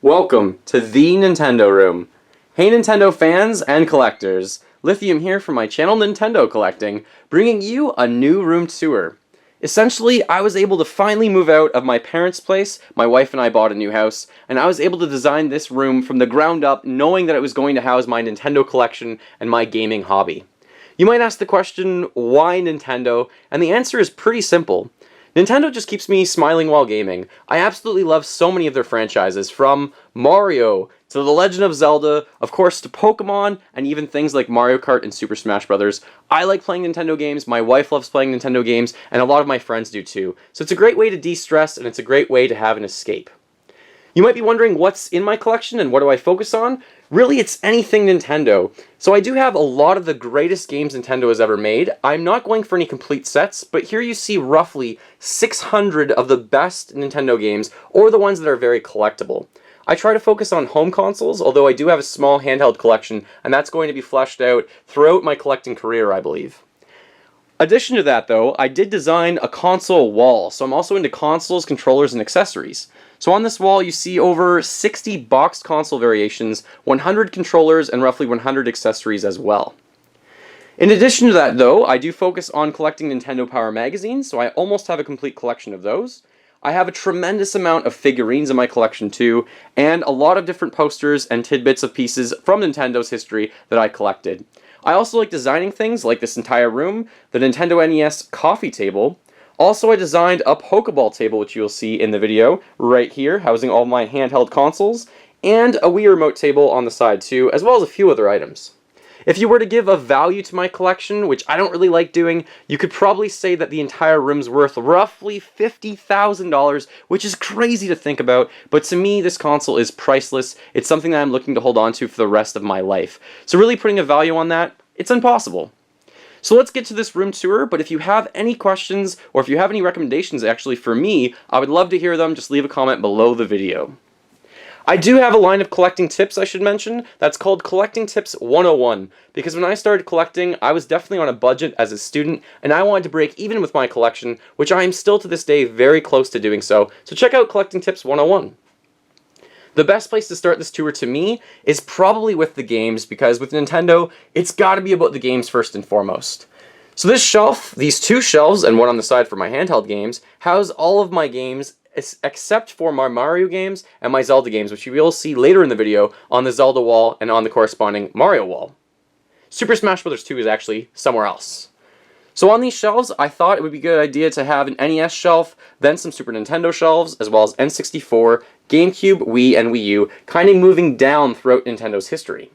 Welcome to the Nintendo Room. Hey Nintendo fans and collectors, Lithium here from my channel Nintendo Collecting, bringing you a new room tour. Essentially, I was able to finally move out of my parents' place, my wife and I bought a new house, and I was able to design this room from the ground up knowing that it was going to house my Nintendo collection and my gaming hobby. You might ask the question, why Nintendo? And the answer is pretty simple. Nintendo just keeps me smiling while gaming. I absolutely love so many of their franchises, from Mario to The Legend of Zelda, of course to Pokemon, and even things like Mario Kart and Super Smash Bros. I like playing Nintendo games, my wife loves playing Nintendo games, and a lot of my friends do too. So it's a great way to de-stress, and it's a great way to have an escape. You might be wondering what's in my collection and what do I focus on? Really, it's anything Nintendo. So I do have a lot of the greatest games Nintendo has ever made. I'm not going for any complete sets, but here you see roughly 600 of the best Nintendo games, or the ones that are very collectible. I try to focus on home consoles, although I do have a small handheld collection, and that's going to be fleshed out throughout my collecting career, I believe. Addition to that though, I did design a console wall, so I'm also into consoles, controllers, and accessories. So on this wall you see over 60 boxed console variations, 100 controllers, and roughly 100 accessories as well. In addition to that though, I do focus on collecting Nintendo Power magazines, so I almost have a complete collection of those. I have a tremendous amount of figurines in my collection too, and a lot of different posters and tidbits of pieces from Nintendo's history that I collected. I also like designing things like this entire room, the Nintendo NES coffee table. Also, I designed a Pokeball table, which you'll see in the video, right here, housing all my handheld consoles, and a Wii remote table on the side too, as well as a few other items. If you were to give a value to my collection, which I don't really like doing, you could probably say that the entire room's worth roughly $50,000, which is crazy to think about, but to me this console is priceless. It's something that I'm looking to hold on to for the rest of my life. So really putting a value on that, it's impossible. So let's get to this room tour, but if you have any questions, or if you have any recommendations actually for me, I would love to hear them. Just leave a comment below the video. I do have a line of collecting tips I should mention, that's called Collecting Tips 101, because when I started collecting, I was definitely on a budget as a student, and I wanted to break even with my collection, which I am still to this day very close to doing so check out Collecting Tips 101. The best place to start this tour to me is probably with the games, because with Nintendo, it's gotta be about the games first and foremost. So this shelf, these two shelves, and one on the side for my handheld games, house all of my games except for my Mario games and my Zelda games, which you will see later in the video on the Zelda wall and on the corresponding Mario wall. Super Smash Bros. 2 is actually somewhere else. So on these shelves, I thought it would be a good idea to have an NES shelf, then some Super Nintendo shelves, as well as N64, GameCube, Wii, and Wii U, kind of moving down throughout Nintendo's history.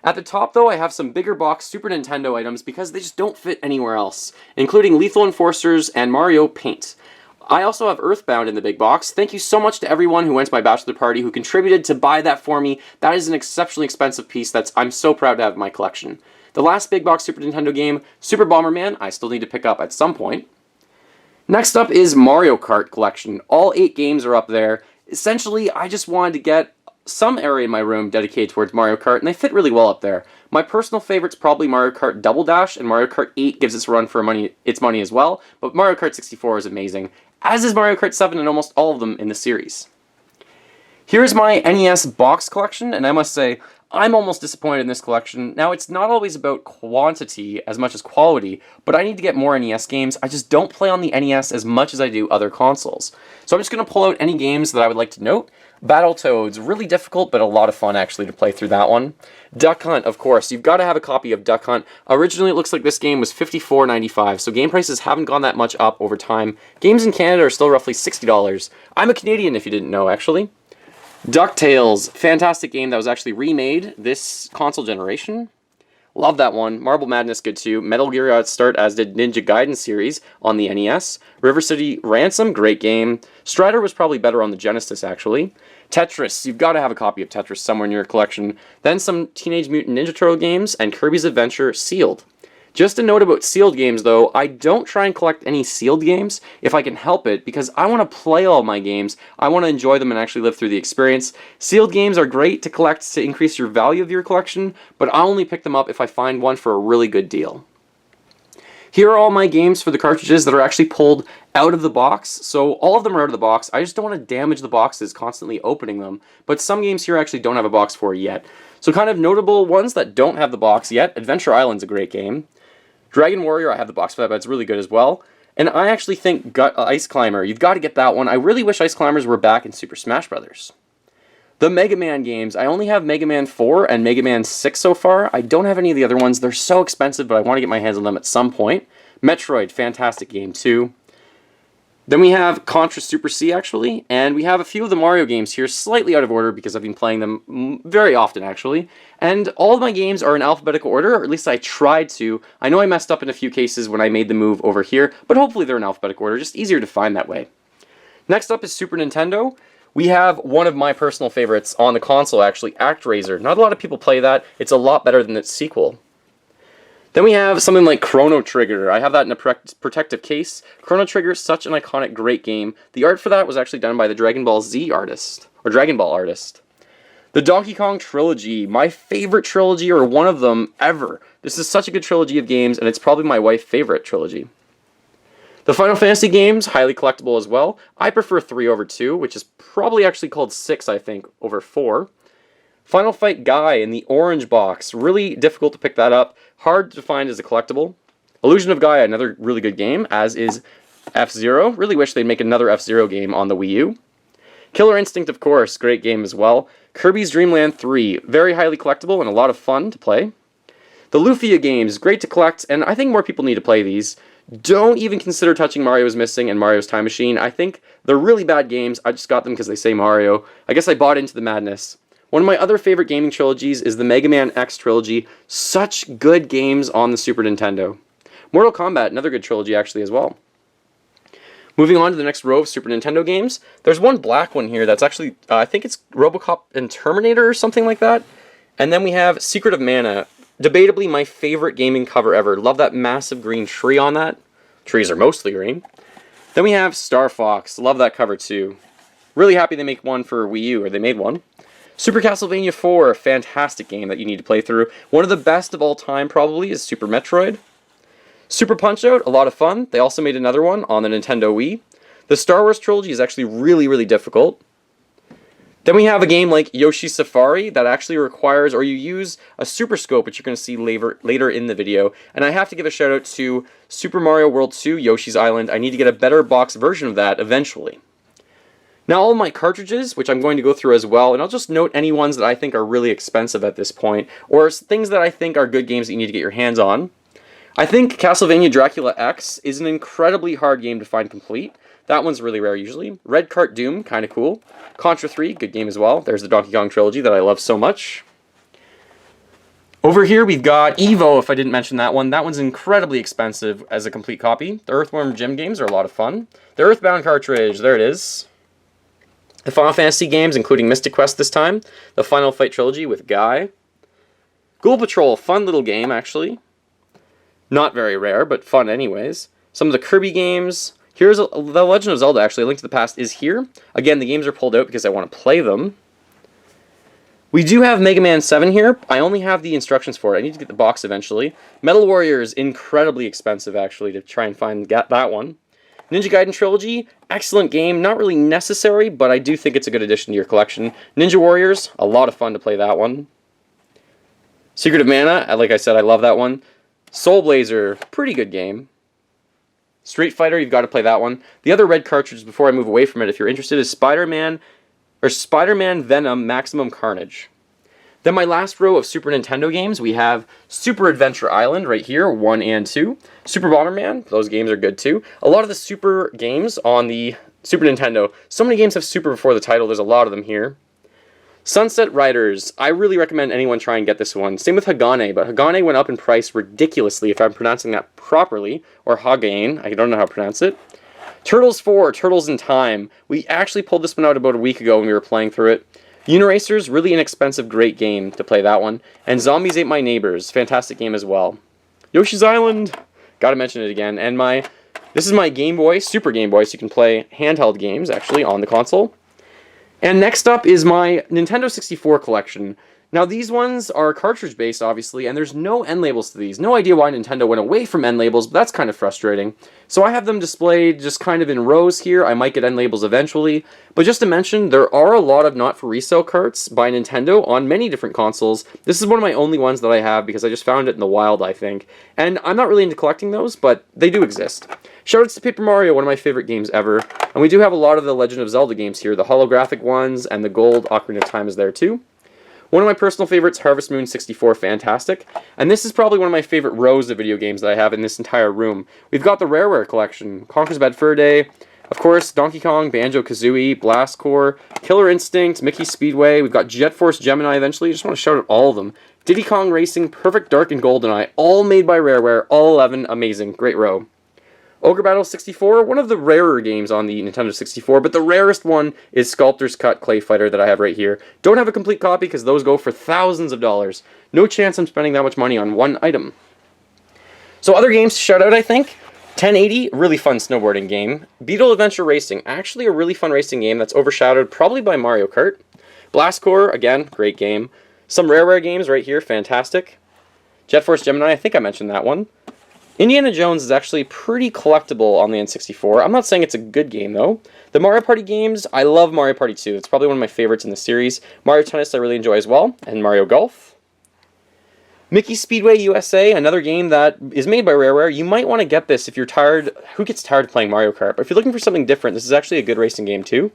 At the top though, I have some bigger box Super Nintendo items because they just don't fit anywhere else, including Lethal Enforcers and Mario Paint. I also have Earthbound in the big box. Thank you so much to everyone who went to my bachelor party who contributed to buy that for me. That is an exceptionally expensive piece I'm so proud to have in my collection. The last big box Super Nintendo game, Super Bomberman, I still need to pick up at some point. Next up is Mario Kart collection. All 8 games are up there. Essentially, I just wanted to get some area in my room dedicated towards Mario Kart, and they fit really well up there. My personal favorite's probably Mario Kart Double Dash, and Mario Kart 8 gives its run for its money as well, but Mario Kart 64 is amazing, as is Mario Kart 7 and almost all of them in the series. Here's my NES box collection, and I must say, I'm almost disappointed in this collection. Now, it's not always about quantity as much as quality, but I need to get more NES games. I just don't play on the NES as much as I do other consoles. So I'm just going to pull out any games that I would like to note. Battletoads, really difficult, but a lot of fun actually to play through that one. Duck Hunt, of course, you've got to have a copy of Duck Hunt. Originally, it looks like this game was $54.95, so game prices haven't gone that much up over time. Games in Canada are still roughly $60. I'm a Canadian if you didn't know, actually. DuckTales, fantastic game that was actually remade this console generation. Love that one. Marble Madness, good too. Metal Gear got its start, as did Ninja Gaiden series on the NES. River City Ransom, great game. Strider was probably better on the Genesis, actually. Tetris, you've got to have a copy of Tetris somewhere in your collection. Then some Teenage Mutant Ninja Turtle games, and Kirby's Adventure Sealed. Just a note about sealed games though, I don't try and collect any sealed games if I can help it, because I want to play all my games, I want to enjoy them and actually live through the experience. Sealed games are great to collect to increase your value of your collection, but I'll only pick them up if I find one for a really good deal. Here are all my games for the cartridges that are actually pulled out of the box. So all of them are out of the box. I just don't want to damage the boxes constantly opening them. But some games here actually don't have a box for yet. So kind of notable ones that don't have the box yet. Adventure Island's a great game. Dragon Warrior, I have the box for that, but it's really good as well. And I actually think Ice Climber, you've got to get that one. I really wish Ice Climbers were back in Super Smash Bros. The Mega Man games, I only have Mega Man 4 and Mega Man 6 so far. I don't have any of the other ones. They're so expensive, but I want to get my hands on them at some point. Metroid, fantastic game too. Then we have Contra Super C, actually, and we have a few of the Mario games here, slightly out of order because I've been playing them very often, actually. And all of my games are in alphabetical order, or at least I tried to. I know I messed up in a few cases when I made the move over here, but hopefully they're in alphabetical order, just easier to find that way. Next up is Super Nintendo. We have one of my personal favorites on the console, actually, ActRaiser. Not a lot of people play that. It's a lot better than its sequel. Then we have something like Chrono Trigger. I have that in a protective case. Chrono Trigger is such an iconic, great game. The art for that was actually done by the Dragon Ball Z artist, or Dragon Ball artist. The Donkey Kong trilogy, my favorite trilogy, or one of them ever. This is such a good trilogy of games, and it's probably my wife's favorite trilogy. The Final Fantasy games, highly collectible as well. I prefer 3 over 2, which is probably actually called 6, I think, over 4. Final Fight Guy in the orange box, really difficult to pick that up. Hard to find as a collectible. Illusion of Gaia, another really good game, as is F-Zero. Really wish they'd make another F-Zero game on the Wii U. Killer Instinct, of course, great game as well. Kirby's Dream Land 3, very highly collectible and a lot of fun to play. The Lufia games, great to collect, and I think more people need to play these. Don't even consider touching Mario's Missing and Mario's Time Machine. I think they're really bad games. I just got them because they say Mario. I guess I bought into the madness. One of my other favorite gaming trilogies is the Mega Man X trilogy. Such good games on the Super Nintendo. Mortal Kombat, another good trilogy actually as well. Moving on to the next row of Super Nintendo games. There's one black one here that's actually, I think it's RoboCop and Terminator or something like that. And then we have Secret of Mana. Debatably my favorite gaming cover ever. Love that massive green tree on that. Trees are mostly green. Then we have Star Fox. Love that cover too. Really happy they make one for Wii U, or they made one. Super Castlevania 4, fantastic game that you need to play through. One of the best of all time probably is Super Metroid. Super Punch-Out, a lot of fun. They also made another one on the Nintendo Wii. The Star Wars trilogy is actually really, really difficult. Then we have a game like Yoshi's Safari that actually requires, or you use a Super Scope, which you're going to see later in the video. And I have to give a shout out to Super Mario World 2, Yoshi's Island. I need to get a better box version of that eventually. Now all of my cartridges, which I'm going to go through as well, and I'll just note any ones that I think are really expensive at this point, or things that I think are good games that you need to get your hands on. I think Castlevania Dracula X is an incredibly hard game to find complete. That one's really rare usually. Red Cart Doom, kind of cool. Contra 3, good game as well. There's the Donkey Kong trilogy that I love so much. Over here we've got Evo, if I didn't mention that one. That one's incredibly expensive as a complete copy. The Earthworm Jim games are a lot of fun. The Earthbound cartridge, there it is. The Final Fantasy games, including Mystic Quest this time. The Final Fight trilogy with Guy. Ghoul Patrol, fun little game actually. Not very rare, but fun anyways. Some of the Kirby games. Here's The Legend of Zelda, actually. A Link to the Past is here. Again, the games are pulled out because I want to play them. We do have Mega Man 7 here. I only have the instructions for it. I need to get the box eventually. Metal Warriors, incredibly expensive, actually, to try and find that one. Ninja Gaiden Trilogy, excellent game. Not really necessary, but I do think it's a good addition to your collection. Ninja Warriors, a lot of fun to play that one. Secret of Mana, like I said, I love that one. Soul Blazer, pretty good game. Street Fighter, you've got to play that one. The other red cartridge, before I move away from it, if you're interested, is Spider-Man Venom Maximum Carnage. Then my last row of Super Nintendo games, we have Super Adventure Island right here, 1 and 2. Super Bomberman, those games are good too. A lot of the Super games on the Super Nintendo, so many games have Super before the title, there's a lot of them here. Sunset Riders, I really recommend anyone try and get this one. Same with Hagane, but Hagane went up in price ridiculously, if I'm pronouncing that properly, or Hagane, I don't know how to pronounce it. Turtles 4, Turtles in Time. We actually pulled this one out about a week ago when we were playing through it. Uniracers, really inexpensive, great game to play that one. And Zombies Ate My Neighbors, fantastic game as well. Yoshi's Island, gotta mention it again. And this is my Game Boy, Super Game Boy, so you can play handheld games, actually, on the console. And next up is my Nintendo 64 collection. Now these ones are cartridge based obviously, and there's no end labels to these. No idea why Nintendo went away from end labels, but that's kind of frustrating. So I have them displayed just kind of in rows here. I might get end labels eventually, but just to mention, there are a lot of not for resale carts by Nintendo on many different consoles. This is one of my only ones that I have because I just found it in the wild, I think. And I'm not really into collecting those, but they do exist. Shoutouts to Paper Mario, one of my favorite games ever. And we do have a lot of the Legend of Zelda games here. The holographic ones and the gold Ocarina of Time is there too. One of my personal favorites, Harvest Moon 64, fantastic. And this is probably one of my favorite rows of video games that I have in this entire room. We've got the Rareware collection, Conker's Bad Fur Day, of course, Donkey Kong, Banjo-Kazooie, Blast Corps, Killer Instinct, Mickey Speedway, we've got Jet Force Gemini eventually, I just want to shout out all of them. Diddy Kong Racing, Perfect Dark, and GoldenEye, all made by Rareware, all 11, amazing, great row. Ogre Battle 64, one of the rarer games on the Nintendo 64, but the rarest one is Sculptor's Cut Clay Fighter that I have right here. Don't have a complete copy because those go for thousands of dollars. No chance I'm spending that much money on one item. So other games to shout out, I think. 1080, really fun snowboarding game. Beetle Adventure Racing, actually a really fun racing game that's overshadowed probably by Mario Kart. Blast Corps, again, great game. Some Rareware games right here, fantastic. Jet Force Gemini, I think I mentioned that one. Indiana Jones is actually pretty collectible on the N64. I'm not saying it's a good game, though. The Mario Party games, I love Mario Party 2. It's probably one of my favorites in the series. Mario Tennis I really enjoy as well, and Mario Golf. Mickey Speedway USA, another game that is made by Rareware. You might want to get this if you're tired. Who gets tired of playing Mario Kart? But if you're looking for something different, this is actually a good racing game, too.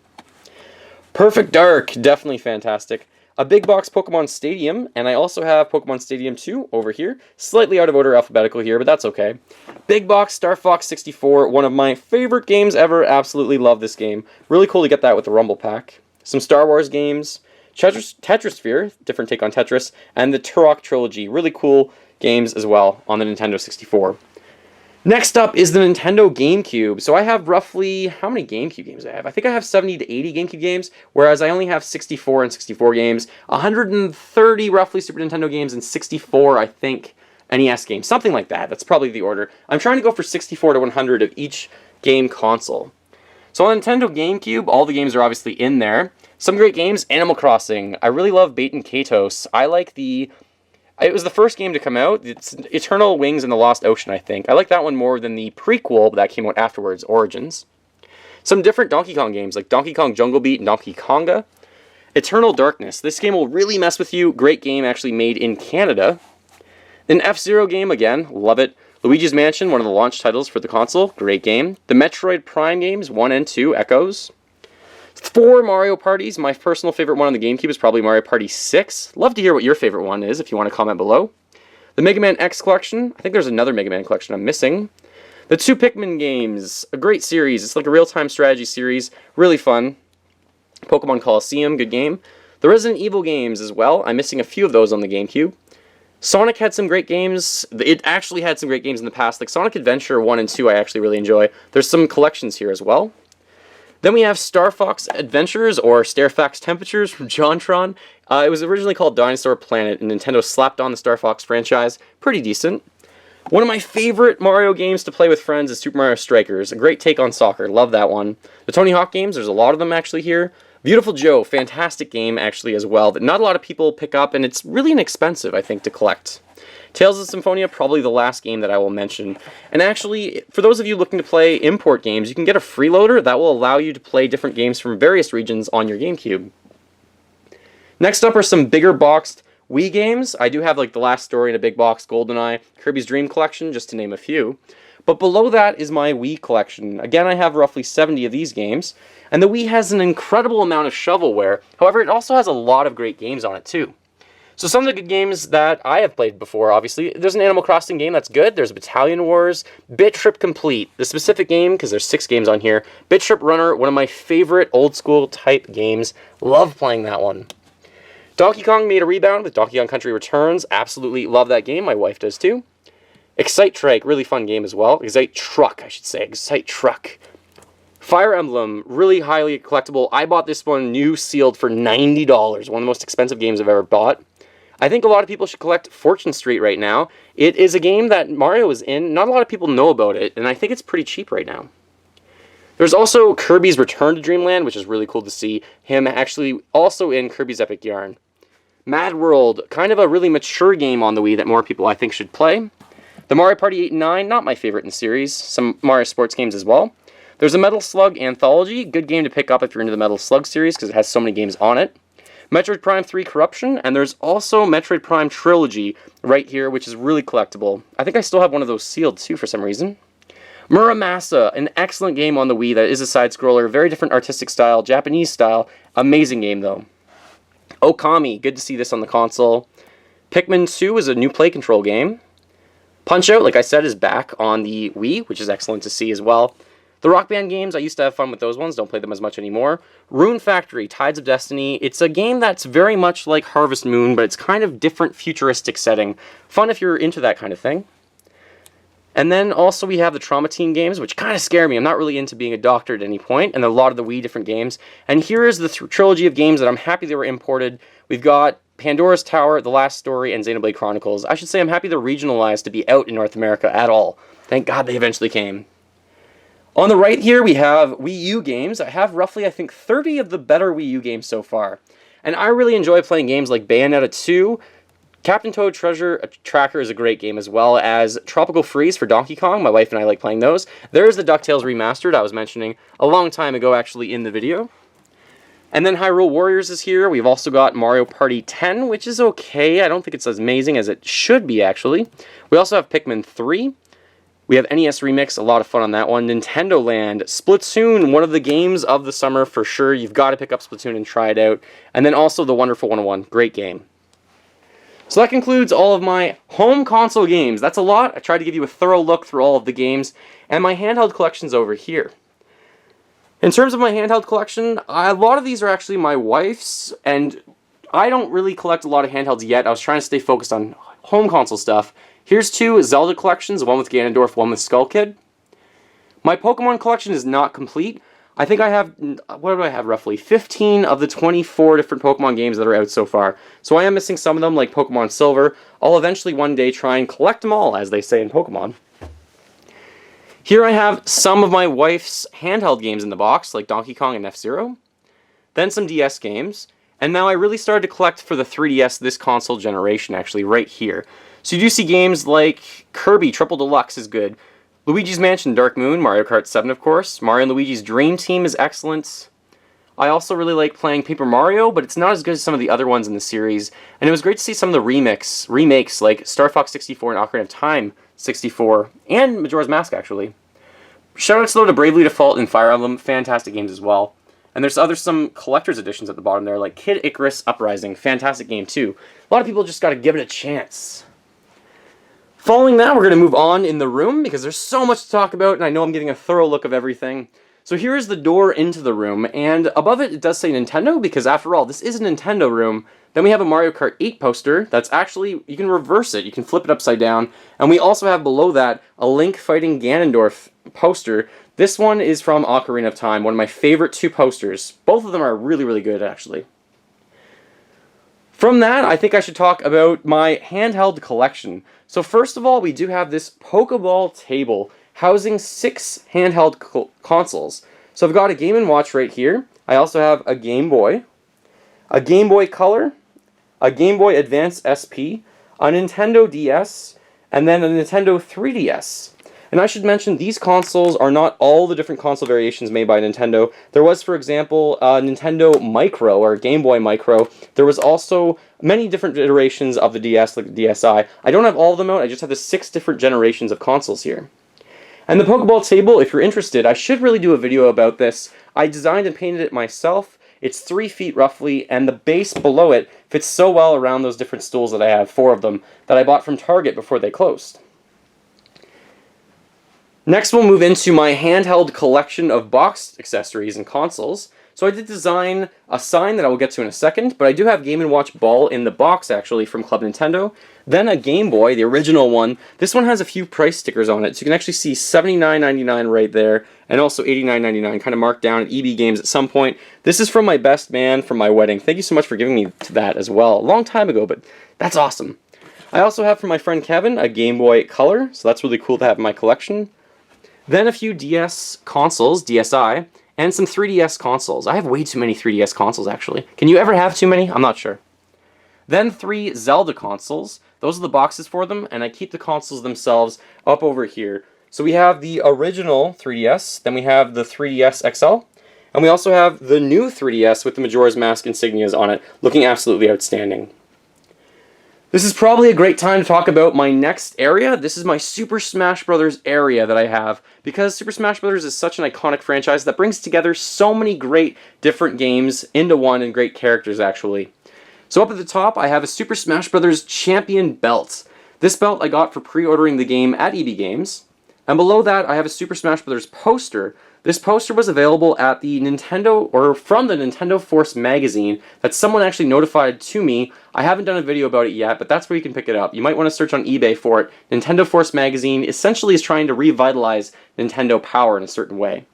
Perfect Dark, definitely fantastic. A big box Pokemon Stadium, and I also have Pokemon Stadium 2 over here. Slightly out of order alphabetical here, but that's okay. Big box Star Fox 64, one of my favorite games ever. Absolutely love this game. Really cool to get that with the Rumble Pack. Some Star Wars games. Tetrisphere, different take on Tetris, and the Turok Trilogy. Really cool games as well on the Nintendo 64. Next up is the Nintendo GameCube. So I have roughly, how many GameCube games I have? I think I have 70 to 80 GameCube games, whereas I only have 64 and 64 games, 130 roughly Super Nintendo games, and 64, I think, NES games. Something like that. That's probably the order. I'm trying to go for 64 to 100 of each game console. So on Nintendo GameCube, all the games are obviously in there. Some great games, Animal Crossing. I really love Bait and Katos. I like the... It was the first game to come out. It's Eternal Wings in the Lost Ocean, I think. I like that one more than the prequel that came out afterwards, Origins. Some different Donkey Kong games, like Donkey Kong Jungle Beat and Donkey Konga. Eternal Darkness. This game will really mess with you. Great game, actually made in Canada. An F-Zero game, again, love it. Luigi's Mansion, one of the launch titles for the console. Great game. The Metroid Prime games, 1 and 2, Echoes. 4 Mario Parties. My personal favorite one on the GameCube is probably Mario Party 6. Love to hear what your favorite one is if you want to comment below. The Mega Man X collection. I think there's another Mega Man collection I'm missing. The 2 Pikmin games. A great series. It's like a real-time strategy series. Really fun. Pokemon Coliseum. Good game. The Resident Evil games as well. I'm missing a few of those on the GameCube. Sonic had some great games. It actually had some great games in the past. Like Sonic Adventure 1 and 2 I actually really enjoy. There's some collections here as well. Then we have Star Fox Adventures, or Starfax Temperatures from JonTron. It was originally called Dinosaur Planet, and Nintendo slapped on the Star Fox franchise. Pretty decent. One of my favorite Mario games to play with friends is Super Mario Strikers. A great take on soccer. Love that one. The Tony Hawk games, there's a lot of them actually here. Beautiful Joe, fantastic game actually as well, that not a lot of people pick up, and it's really inexpensive, I think, to collect. Tales of Symphonia, probably the last game that I will mention. And actually, for those of you looking to play import games, you can get a freeloader that will allow you to play different games from various regions on your GameCube. Next up are some bigger boxed Wii games. I do have like The Last Story in a big box, GoldenEye, Kirby's Dream Collection, just to name a few. But below that is my Wii collection. Again, I have roughly 70 of these games. And the Wii has an incredible amount of shovelware. However, it also has a lot of great games on it too. So some of the good games that I have played before, obviously, there's an Animal Crossing game that's good. There's Battalion Wars, Bit Trip Complete, the specific game, because there's 6 games on here. Bit Trip Runner, one of my favorite old school type games. Love playing that one. Donkey Kong made a rebound with Donkey Kong Country Returns. Absolutely love that game. My wife does too. Excite Trike, really fun game as well. Excite Truck, I should say. Excite Truck. Fire Emblem, really highly collectible. I bought this one new sealed for $90. One of the most expensive games I've ever bought. I think a lot of people should collect Fortune Street right now. It is a game that Mario is in. Not a lot of people know about it, and I think it's pretty cheap right now. There's also Kirby's Return to Dreamland, which is really cool to see him actually also in Kirby's Epic Yarn. Mad World, kind of a really mature game on the Wii that more people I think should play. The Mario Party 8 and 9, not my favorite in the series. Some Mario sports games as well. There's a Metal Slug Anthology, good game to pick up if you're into the Metal Slug series because it has so many games on it. Metroid Prime 3 Corruption, and there's also Metroid Prime Trilogy right here, which is really collectible. I think I still have one of those sealed too for some reason. Muramasa, an excellent game on the Wii that is a side-scroller, very different artistic style, Japanese style, amazing game though. Okami, good to see this on the console. Pikmin 2 is a new play control game. Punch-Out, like I said, is back on the Wii, which is excellent to see as well. The Rock Band games, I used to have fun with those ones, don't play them as much anymore. Rune Factory, Tides of Destiny, it's a game that's very much like Harvest Moon, but it's kind of different futuristic setting. Fun if you're into that kind of thing. And then also we have the Trauma Team games, which kind of scare me. I'm not really into being a doctor at any point, and a lot of the Wii different games. And here is the trilogy of games that I'm happy they were imported. We've got Pandora's Tower, The Last Story, and Xenoblade Chronicles. I should say I'm happy they're regionalized to be out in North America at all. Thank God they eventually came. On the right here, we have Wii U games. I have roughly, I think, 30 of the better Wii U games so far. And I really enjoy playing games like Bayonetta 2. Captain Toad Treasure Tracker is a great game, as well as Tropical Freeze for Donkey Kong. My wife and I like playing those. There's the DuckTales Remastered I was mentioning a long time ago, actually, in the video. And then Hyrule Warriors is here. We've also got Mario Party 10, which is okay. I don't think it's as amazing as it should be, actually. We also have Pikmin 3. We have NES Remix, a lot of fun on that one. Nintendo Land, Splatoon, one of the games of the summer for sure. You've got to pick up Splatoon and try it out. And then also The Wonderful 101, great game. So that concludes all of my home console games. That's a lot. I tried to give you a thorough look through all of the games. And my handheld collection's over here. In terms of my handheld collection, a lot of these are actually my wife's, and I don't really collect a lot of handhelds yet. I was trying to stay focused on home console stuff. Here's two Zelda collections, one with Ganondorf, one with Skull Kid. My Pokemon collection is not complete. I think I have, what do I have roughly? 15 of the 24 different Pokemon games that are out so far. So I am missing some of them, like Pokemon Silver. I'll eventually one day try and collect them all, as they say in Pokemon. Here I have some of my wife's handheld games in the box, like Donkey Kong and F-Zero. Then some DS games. And now I really started to collect for the 3DS this console generation, actually, right here. So you do see games like Kirby Triple Deluxe is good. Luigi's Mansion Dark Moon, Mario Kart 7 of course. Mario and Luigi's Dream Team is excellent. I also really like playing Paper Mario, but it's not as good as some of the other ones in the series. And it was great to see some of the remakes like Star Fox 64 and Ocarina of Time 64, and Majora's Mask actually. Shoutouts though to Bravely Default and Fire Emblem, fantastic games as well. And there's some collector's editions at the bottom there, like Kid Icarus Uprising, fantastic game too. A lot of people just gotta give it a chance. Following that, we're going to move on in the room because there's so much to talk about, and I know I'm getting a thorough look of everything. So here is the door into the room, and above it, it does say Nintendo, because after all, this is a Nintendo room. Then we have a Mario Kart 8 poster that's actually, you can reverse it, you can flip it upside down, and we also have below that a Link fighting Ganondorf poster. This one is from Ocarina of Time, one of my favorite two posters. Both of them are really, really good, actually. From that, I think I should talk about my handheld collection. So first of all, we do have this Pokeball table housing 6 handheld consoles. So I've got a Game & Watch right here. I also have a Game Boy Color, a Game Boy Advance SP, a Nintendo DS, and then a Nintendo 3DS. And I should mention, these consoles are not all the different console variations made by Nintendo. There was, for example, a Nintendo Micro, or Game Boy Micro. There was also many different iterations of the DS, like the DSi. I don't have all of them out, I just have the 6 different generations of consoles here. And the Pokeball table, if you're interested, I should really do a video about this. I designed and painted it myself. It's 3 feet roughly, and the base below it fits so well around those different stools that I have, 4 of them, that I bought from Target before they closed. Next, we'll move into my handheld collection of box accessories and consoles. So I did design a sign that I will get to in a second, but I do have Game & Watch Ball in the box, actually, from Club Nintendo. Then a Game Boy, the original one. This one has a few price stickers on it, so you can actually see $79.99 right there, and also $89.99, kind of marked down at EB Games at some point. This is from my best man from my wedding. Thank you so much for giving me that as well. A long time ago, but that's awesome. I also have from my friend Kevin a Game Boy Color, so that's really cool to have in my collection. Then a few DS consoles, DSi, and some 3DS consoles. I have way too many 3DS consoles, actually. Can you ever have too many? I'm not sure. Then 3 Zelda consoles. Those are the boxes for them, and I keep the consoles themselves up over here. So we have the original 3DS, then we have the 3DS XL, and we also have the new 3DS with the Majora's Mask insignias on it, looking absolutely outstanding. This is probably a great time to talk about my next area. This is my Super Smash Bros. Area that I have, because Super Smash Bros. Is such an iconic franchise that brings together so many great different games into one, and great characters actually. So up at the top, I have a Super Smash Bros. Champion belt. This belt I got for pre-ordering the game at EB Games. And below that, I have a Super Smash Bros. Poster. This poster was available at the Nintendo, or from the Nintendo Force magazine, that someone actually notified to me. I haven't done a video about it yet, but that's where you can pick it up. You might want to search on eBay for it. Nintendo Force magazine essentially is trying to revitalize Nintendo Power in a certain way.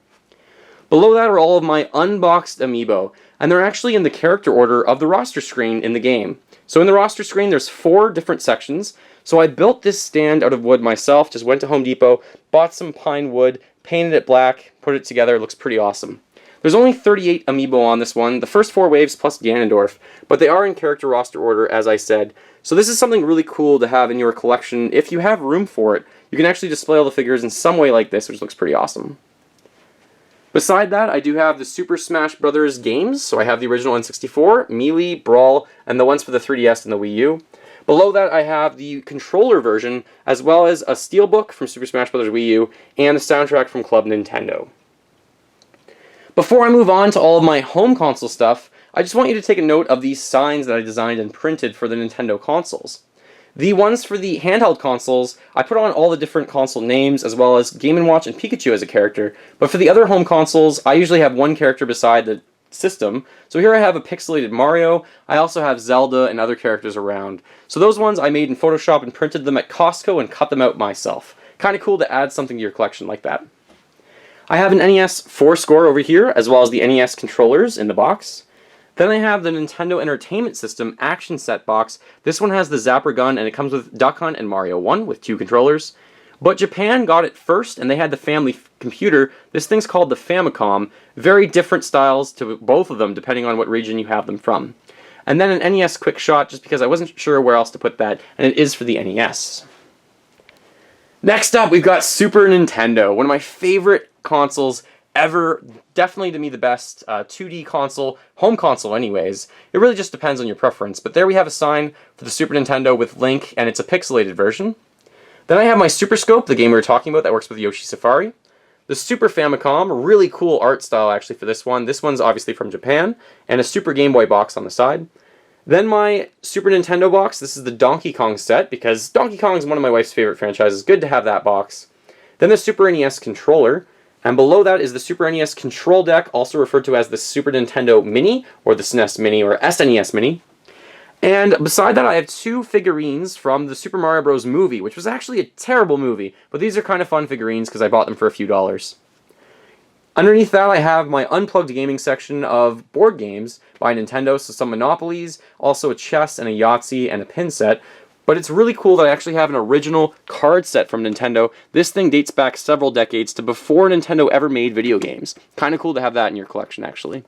Below that are all of my unboxed Amiibo, and they're actually in the character order of the roster screen in the game. So in the roster screen, there's 4 different sections. So I built this stand out of wood myself, just went to Home Depot, bought some pine wood, painted it black, put it together, it looks pretty awesome. There's only 38 Amiibo on this one, the first 4 waves plus Ganondorf, but they are in character roster order, as I said. So this is something really cool to have in your collection. If you have room for it, you can actually display all the figures in some way like this, which looks pretty awesome. Beside that, I do have the Super Smash Bros. Games, so I have the original N64, Melee, Brawl, and the ones for the 3DS and the Wii U. Below that, I have the controller version, as well as a steelbook from Super Smash Bros. Wii U, and the soundtrack from Club Nintendo. Before I move on to all of my home console stuff, I just want you to take a note of these signs that I designed and printed for the Nintendo consoles. The ones for the handheld consoles, I put on all the different console names, as well as Game & Watch and Pikachu as a character, but for the other home consoles, I usually have one character beside the system. So here I have a pixelated Mario, I also have Zelda and other characters around. So those ones I made in Photoshop and printed them at Costco and cut them out myself. Kind of cool to add something to your collection like that. I have an NES 4-score over here, as well as the NES controllers in the box. Then I have the Nintendo Entertainment System Action Set box. This one has the Zapper gun, and it comes with Duck Hunt and Mario 1 with 2 controllers. But Japan got it first, and they had the family computer. This thing's called the Famicom. Very different styles to both of them, depending on what region you have them from. And then an NES Quick Shot, just because I wasn't sure where else to put that, and it is for the NES. Next up, we've got Super Nintendo, one of my favorite consoles ever. Definitely, to me, the best 2D console, home console anyways. It really just depends on your preference. But there we have a sign for the Super Nintendo with Link, and it's a pixelated version. Then I have my Super Scope, the game we were talking about that works with Yoshi Safari. The Super Famicom, really cool art style actually for this one. This one's obviously from Japan, and a Super Game Boy box on the side. Then my Super Nintendo box, this is the Donkey Kong set, because Donkey Kong is one of my wife's favorite franchises. Good to have that box. Then the Super NES controller, and below that is the Super NES control deck, also referred to as the Super Nintendo Mini, or the SNES Mini, or SNES Mini. And beside that, I have 2 figurines from the Super Mario Bros. Movie, which was actually a terrible movie, but these are kind of fun figurines because I bought them for a few dollars. Underneath that, I have my unplugged gaming section of board games by Nintendo, so some Monopolies, also a chess and a Yahtzee and a pin set. But it's really cool that I actually have an original card set from Nintendo. This thing dates back several decades to before Nintendo ever made video games. Kind of cool to have that in your collection, actually.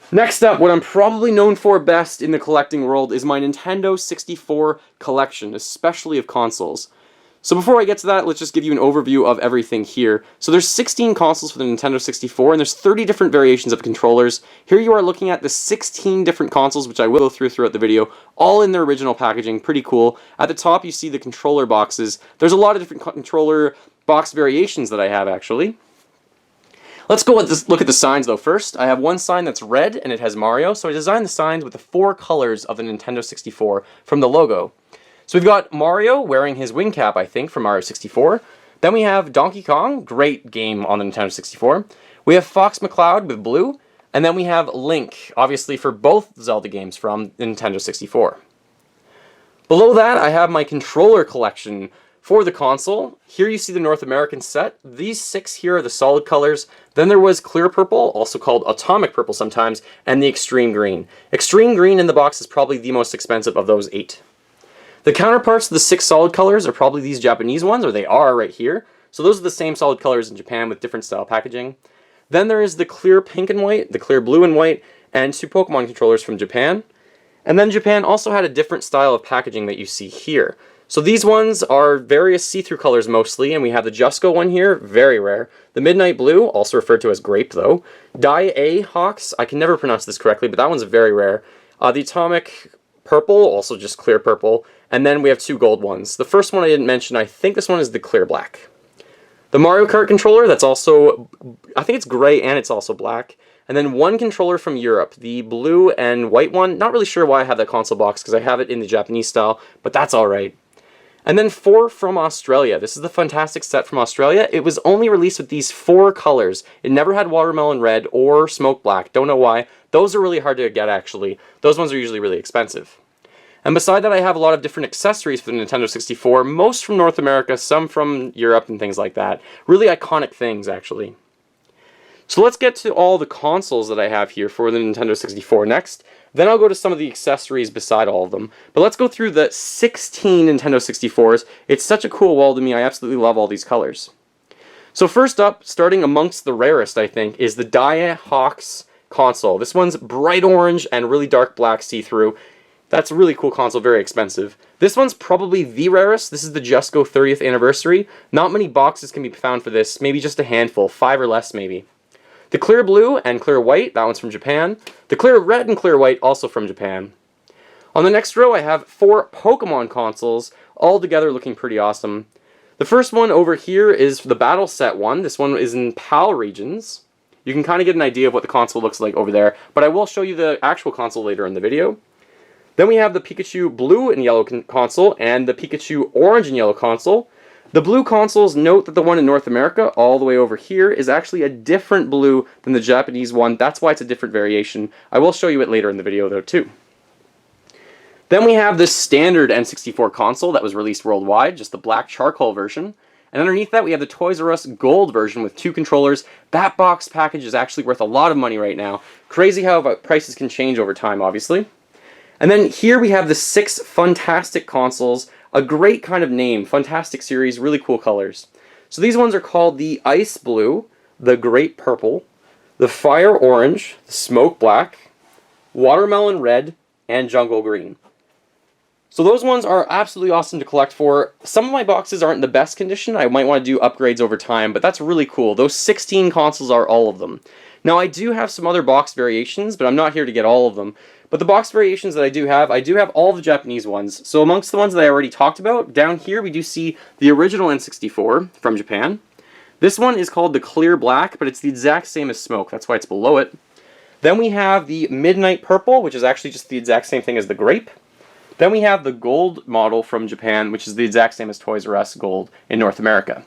Next up, what I'm probably known for best in the collecting world is my Nintendo 64 collection, especially of consoles. So before I get to that, let's just give you an overview of everything here. So there's 16 consoles for the Nintendo 64, and there's 30 different variations of controllers. Here you are looking at the 16 different consoles, which I will go throughout the video, all in their original packaging. Pretty cool. At the top, you see the controller boxes. There's a lot of different controller box variations that I have, actually. Let's go look at the signs though first. I have one sign that's red and it has Mario, so I designed the signs with the 4 colors of the Nintendo 64 from the logo. So we've got Mario wearing his wing cap, I think, from Mario 64. Then we have Donkey Kong, great game on the Nintendo 64. We have Fox McCloud with blue, and then we have Link, obviously for both Zelda games from the Nintendo 64. Below that, I have my controller collection for the console. Here you see the North American set. These 6 here are the solid colors. Then there was Clear Purple, also called Atomic Purple sometimes, and the Extreme Green. Extreme Green in the box is probably the most expensive of those 8. The counterparts of the 6 solid colors are probably these Japanese ones, or they are right here. So those are the same solid colors in Japan with different style packaging. Then there is the Clear Pink and White, the Clear Blue and White, and 2 Pokemon controllers from Japan. And then Japan also had a different style of packaging that you see here. So these ones are various see-through colors mostly, and we have the Jusco one here, very rare. The Midnight Blue, also referred to as grape though. Dai A Hawks, I can never pronounce this correctly, but that one's very rare. The Atomic Purple, also just clear purple. And then we have 2 gold ones. The first one I didn't mention, I think this one is the clear black. The Mario Kart controller, that's also, I think it's gray and it's also black. And then 1 controller from Europe, the blue and white one. Not really sure why I have that console box, because I have it in the Japanese style, but that's alright. And then 4 from Australia. This is the fantastic set from Australia. It was only released with these 4 colors. It never had watermelon red or smoke black. Don't know why. Those are really hard to get, actually. Those ones are usually really expensive. And beside that, I have a lot of different accessories for the Nintendo 64, most from North America, some from Europe and things like that. Really iconic things, actually. So let's get to all the consoles that I have here for the Nintendo 64 next. Then I'll go to some of the accessories beside all of them. But let's go through the 16 Nintendo 64s. It's such a cool wall to me. I absolutely love all these colors. So first up, starting amongst the rarest, I think, is the Dai Hawks console. This one's bright orange and really dark black see-through. That's a really cool console, very expensive. This one's probably the rarest. This is the Jusco 30th anniversary. Not many boxes can be found for this, maybe just a handful, 5 or less maybe. The clear blue and clear white, that one's from Japan. The clear red and clear white, also from Japan. On the next row, I have 4 Pokemon consoles, all together looking pretty awesome. The first one over here is the Battle Set one. This one is in PAL regions. You can kind of get an idea of what the console looks like over there, but I will show you the actual console later in the video. Then we have the Pikachu blue and yellow console and the Pikachu orange and yellow console. The blue consoles, note that the one in North America, all the way over here, is actually a different blue than the Japanese one. That's why it's a different variation. I will show you it later in the video though too. Then we have the standard N64 console that was released worldwide, just the black charcoal version. And underneath that we have the Toys R Us gold version with 2 controllers. That box package is actually worth a lot of money right now. Crazy how prices can change over time, obviously. And then here we have the 6 fantastic consoles. A great kind of name, fantastic series, really cool colors. So these ones are called the Ice Blue, the Grape Purple, the Fire Orange, the Smoke Black, Watermelon Red, and Jungle Green. So those ones are absolutely awesome to collect for. Some of my boxes aren't in the best condition. I might want to do upgrades over time, but that's really cool. Those 16 consoles are all of them. Now I do have some other box variations, but I'm not here to get all of them. But the box variations that I do have all the Japanese ones. So amongst the ones that I already talked about, down here we do see the original N64 from Japan. This one is called the Clear Black, but it's the exact same as Smoke. That's why it's below it. Then we have the Midnight Purple, which is actually just the exact same thing as the Grape. Then we have the Gold model from Japan, which is the exact same as Toys R Us Gold in North America.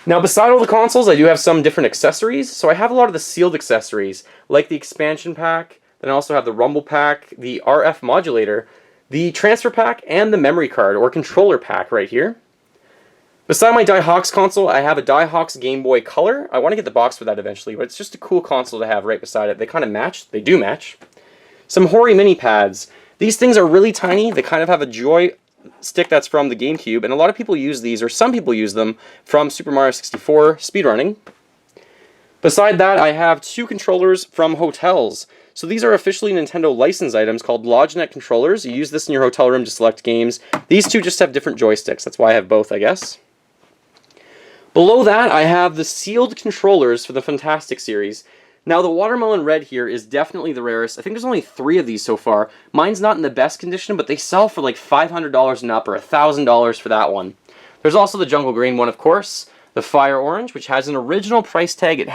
Now, beside all the consoles, I do have some different accessories. So I have a lot of the sealed accessories, like the expansion pack. Then I also have the Rumble Pack, the RF modulator, the transfer pack, and the memory card or controller pack right here. Beside my Daihox console, I have a Daihox Game Boy Color. I want to get the box for that eventually, but it's just a cool console to have right beside it. They kind of match. They do match. Some Hori mini pads. These things are really tiny. They kind of have a joy stick that's from the GameCube, and a lot of people use these, or some people use them, from Super Mario 64 speedrunning. Beside that, I have 2 controllers from hotels. So these are officially Nintendo licensed items called Logitech controllers. You use this in your hotel room to select games. These 2 just have different joysticks. That's why I have both, I guess. Below that, I have the sealed controllers for the Fantastic series. Now, the Watermelon Red here is definitely the rarest. I think there's only 3 of these so far. Mine's not in the best condition, but they sell for like $500 and up, or $1,000 for that one. There's also the Jungle Green one, of course. The Fire Orange, which has an original price tag.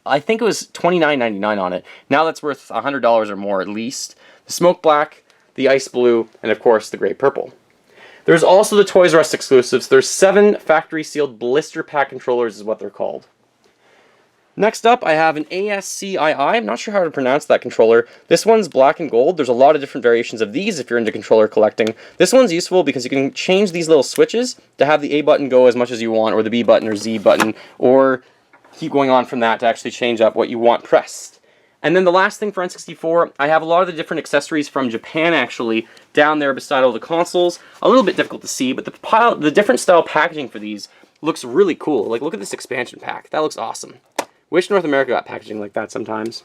I think it was $29.99 on it. Now that's worth $100 or more at least. The Smoke Black, the Ice Blue, and of course the Grape Purple. There's also the Toys R Us exclusives. There's 7 factory sealed blister pack controllers is what they're called. Next up, I have an ASCII. I'm not sure how to pronounce that controller. This one's black and gold. There's a lot of different variations of these if you're into controller collecting. This one's useful because you can change these little switches to have the A button go as much as you want, or the B button or Z button, or keep going on from that to actually change up what you want pressed. And then the last thing for N64, I have a lot of the different accessories from Japan actually down there beside all the consoles. A little bit difficult to see, but the different style packaging for these looks really cool. Like, look at this expansion pack. That looks awesome. Wish North America got packaging like that sometimes.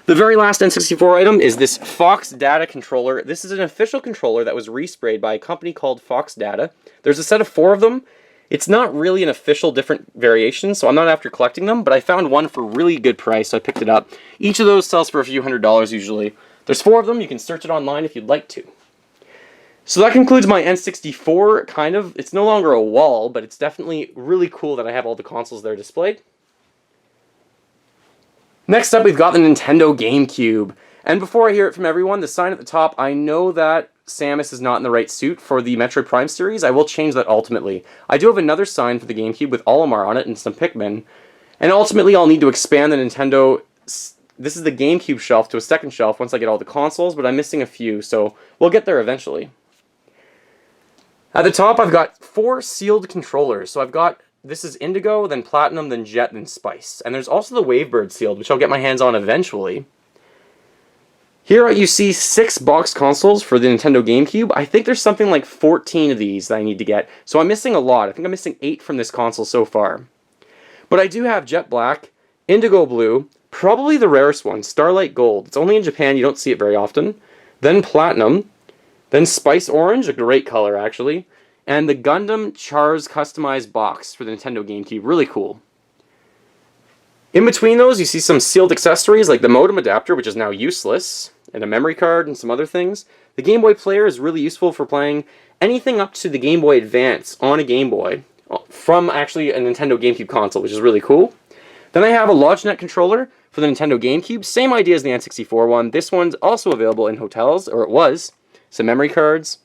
The very last N64 item is this Fox Data controller. This is an official controller that was resprayed by a company called Fox Data. There's a set of 4 of them. It's not really an official different variation, so I'm not after collecting them, but I found one for a really good price, so I picked it up. Each of those sells for a few $100s usually. There's 4 of them. You can search it online if you'd like to. So that concludes my N64, kind of. It's no longer a wall, but it's definitely really cool that I have all the consoles there displayed. Next up, we've got the Nintendo GameCube. And before I hear it from everyone, the sign at the top, I know that Samus is not in the right suit for the Metroid Prime series. I will change that ultimately. I do have another sign for the GameCube with Olimar on it and some Pikmin. And ultimately, I'll need to expand the Nintendo... This is the GameCube shelf to a second shelf once I get all the consoles, but I'm missing a few, so we'll get there eventually. At the top, I've got 4 sealed controllers. So I've got... This is Indigo, then Platinum, then Jet, then Spice. And there's also the Wavebird sealed, which I'll get my hands on eventually. Here you see 6 box consoles for the Nintendo GameCube. I think there's something like 14 of these that I need to get. So I'm missing a lot. I think I'm missing 8 from this console so far. But I do have Jet Black, Indigo Blue, probably the rarest one, Starlight Gold. It's only in Japan, you don't see it very often. Then Platinum, then Spice Orange, a great color actually. And the Gundam Char's customized box for the Nintendo GameCube. Really cool. In between those, you see some sealed accessories like the modem adapter, which is now useless, and a memory card and some other things. The Game Boy Player is really useful for playing anything up to the Game Boy Advance on a Game Boy from actually a Nintendo GameCube console, which is really cool. Then I have a LodgeNet controller for the Nintendo GameCube. Same idea as the N64 one. This one's also available in hotels, or it was. Some memory cards.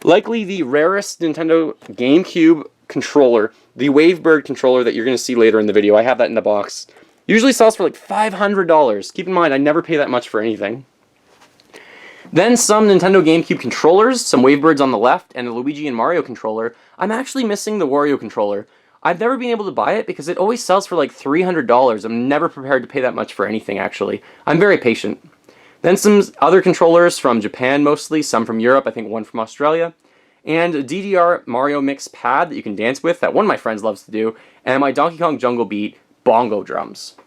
Likely the rarest Nintendo GameCube controller, the Wavebird controller that you're going to see later in the video. I have that in the box. Usually sells for like $500. Keep in mind, I never pay that much for anything. Then some Nintendo GameCube controllers, some Wavebirds on the left, and the Luigi and Mario controller. I'm actually missing the Wario controller. I've never been able to buy it because it always sells for like $300. I'm never prepared to pay that much for anything, actually. I'm very patient. Then some other controllers from Japan mostly, some from Europe, I think one from Australia. And a DDR Mario Mix pad that you can dance with, that one of my friends loves to do. And my Donkey Kong Jungle Beat bongo drums.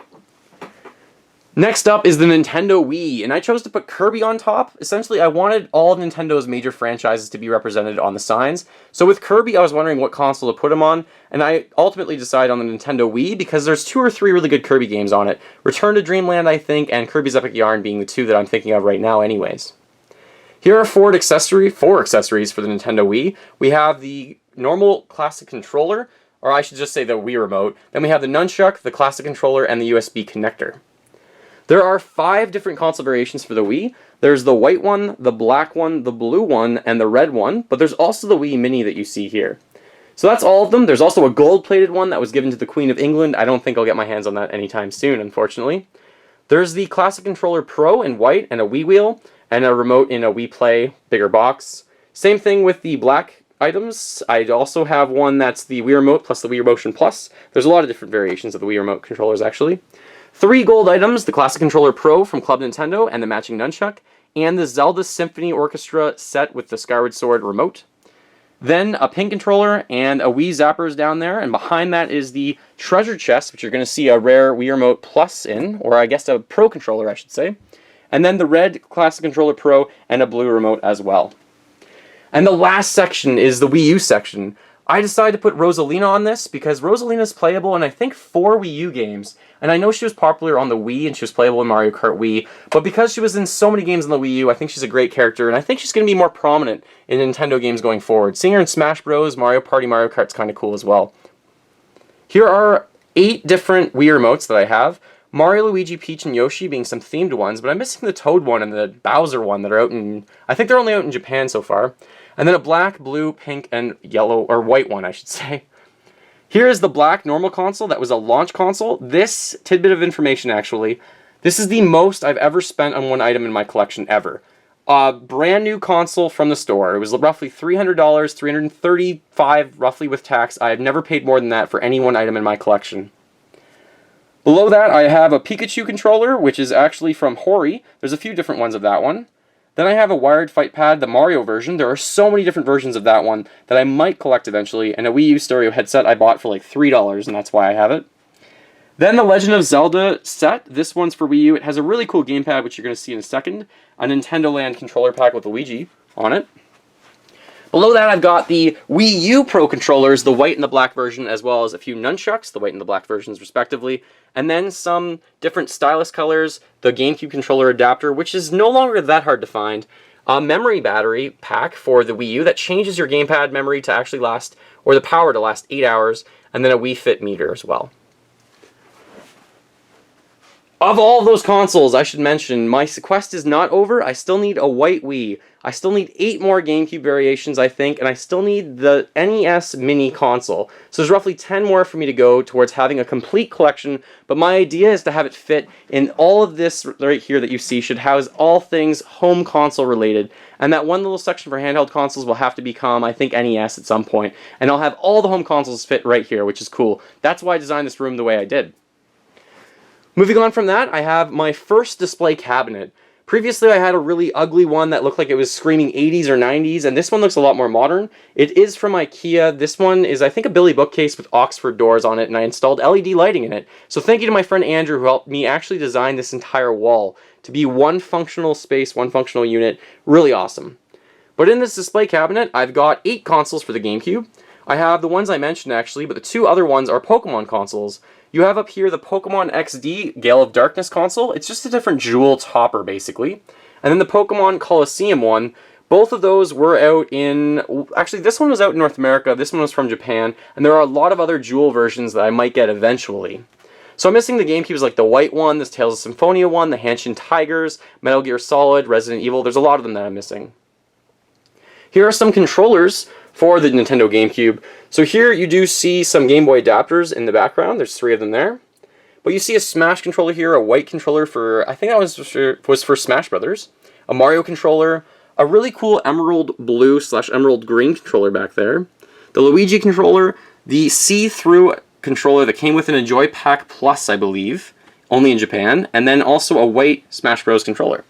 Next up is the Nintendo Wii, and I chose to put Kirby on top. Essentially, I wanted all of Nintendo's major franchises to be represented on the signs. So with Kirby, I was wondering what console to put him on, and I ultimately decided on the Nintendo Wii because there's 2 or 3 really good Kirby games on it. Return to Dreamland, I think, and Kirby's Epic Yarn being the 2 that I'm thinking of right now anyways. Here are 4 accessories for the Nintendo Wii. We have the normal classic controller, or I should just say the Wii Remote. Then we have the nunchuck, the classic controller, and the USB connector. There are 5 different console variations for the Wii. There's the white one, the black one, the blue one, and the red one, but there's also the Wii Mini that you see here. So that's all of them. There's also a gold-plated one that was given to the Queen of England. I don't think I'll get my hands on that anytime soon, unfortunately. There's the Classic Controller Pro in white and a Wii Wheel, and a remote in a Wii Play bigger box. Same thing with the black items. I also have one that's the Wii Remote plus the Wii Motion Plus. There's a lot of different variations of the Wii Remote controllers, actually. 3 gold items, the Classic Controller Pro from Club Nintendo and the matching nunchuck, and the Zelda Symphony Orchestra set with the Skyward Sword remote. Then a pink controller and a Wii Zappers down there, and behind that is the treasure chest, which you're going to see a rare Wii Remote Plus in, or I guess a Pro controller, I should say. And then the red Classic Controller Pro and a blue remote as well. And the last section is the Wii U section. I decided to put Rosalina on this because Rosalina's playable in I think 4 Wii U games. And I know she was popular on the Wii and she was playable in Mario Kart Wii, but because she was in so many games on the Wii U, I think she's a great character, and I think she's going to be more prominent in Nintendo games going forward. Seeing her in Smash Bros, Mario Party, Mario Kart's kind of cool as well. Here are 8 different Wii remotes that I have. Mario, Luigi, Peach, and Yoshi being some themed ones, but I'm missing the Toad one and the Bowser one that are out in... I think they're only out in Japan so far. And then a black, blue, pink, and yellow, or white one, I should say. Here is the black normal console that was a launch console. This tidbit of information, actually, this is the most I've ever spent on one item in my collection ever. A brand new console from the store. It was roughly $300, $335 roughly with tax. I have never paid more than that for any one item in my collection. Below that, I have a Pikachu controller, which is actually from Hori. There's a few different ones of that one. Then I have a wired fight pad, the Mario version. There are so many different versions of that one that I might collect eventually, and a Wii U stereo headset I bought for like $3, and that's why I have it. Then the Legend of Zelda set. This one's for Wii U. It has a really cool gamepad, which you're going to see in a second. A Nintendo Land controller pack with Luigi on it. Below that, I've got the Wii U Pro controllers, the white and the black version, as well as a few nunchucks, the white and the black versions respectively. And then some different stylus colors, the GameCube controller adapter, which is no longer that hard to find. A memory battery pack for the Wii U that changes your gamepad memory to actually last, or the power to last 8 hours. And then a Wii Fit meter as well. Of all of those consoles, I should mention, my quest is not over. I still need a white Wii. I still need 8 more GameCube variations, I think, and I still need the NES mini console. So there's roughly 10 more for me to go towards having a complete collection, but my idea is to have it fit in all of this right here that you see should house all things home console related, and that one little section for handheld consoles will have to become, I think, NES at some point, and I'll have all the home consoles fit right here, which is cool. That's why I designed this room the way I did. Moving on from that, I have my first display cabinet. Previously, I had a really ugly one that looked like it was screaming 80s or 90s, and this one looks a lot more modern. It is from IKEA. This one is, I think, a Billy bookcase with Oxford doors on it, and I installed LED lighting in it. So thank you to my friend Andrew, who helped me actually design this entire wall to be one functional space, one functional unit. Really awesome. But in this display cabinet, I've got 8 consoles for the GameCube. I have the ones I mentioned, actually, but the 2 other ones are Pokemon consoles. You have up here the Pokemon XD Gale of Darkness console. It's just a different jewel topper, basically. And then the Pokemon Colosseum one. Both of those were out in... Actually, this one was out in North America. This one was from Japan. And there are a lot of other jewel versions that I might get eventually. So I'm missing the GameCubes like the white one, this Tales of Symphonia one, the Hanshin Tigers, Metal Gear Solid, Resident Evil. There's a lot of them that I'm missing. Here are some controllers for the Nintendo GameCube. So here you do see some Game Boy adapters in the background. There's 3 of them there. But you see a Smash controller here, a white controller for, I think that was for Smash Brothers. A Mario controller, a really cool emerald blue / emerald green controller back there. The Luigi controller, the see-through controller that came with an Enjoy Pack Plus, I believe, only in Japan. And then also a white Smash Bros. Controller.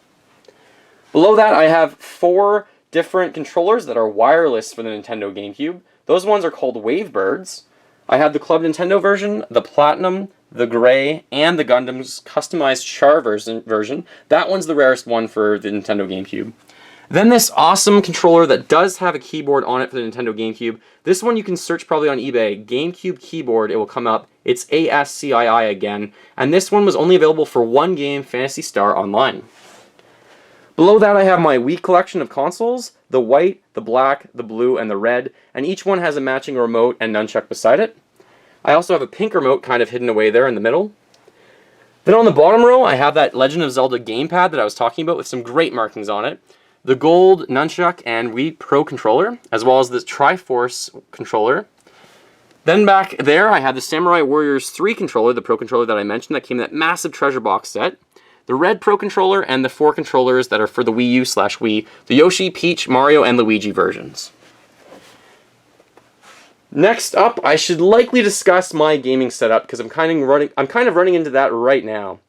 Below that I have 4 different controllers that are wireless for the Nintendo GameCube. Those ones are called Wavebirds. I have the Club Nintendo version, the Platinum, the Gray, and the Gundam's customized Char version. That one's the rarest one for the Nintendo GameCube. Then this awesome controller that does have a keyboard on it for the Nintendo GameCube. This one you can search probably on eBay. GameCube keyboard, it will come up. It's ASCII again. And this one was only available for one game, Phantasy Star Online. Below that I have my Wii collection of consoles, the white, the black, the blue, and the red, and each one has a matching remote and nunchuck beside it. I also have a pink remote kind of hidden away there in the middle. Then on the bottom row I have that Legend of Zelda gamepad that I was talking about with some great markings on it, the gold nunchuck and Wii Pro controller, as well as the Triforce controller. Then back there I have the Samurai Warriors 3 controller, the Pro controller that I mentioned that came in that massive treasure box set. The red Pro controller, and the 4 controllers that are for the Wii U / Wii, the Yoshi, Peach, Mario, and Luigi versions. Next up, I should likely discuss my gaming setup because I'm kind of running into that right now.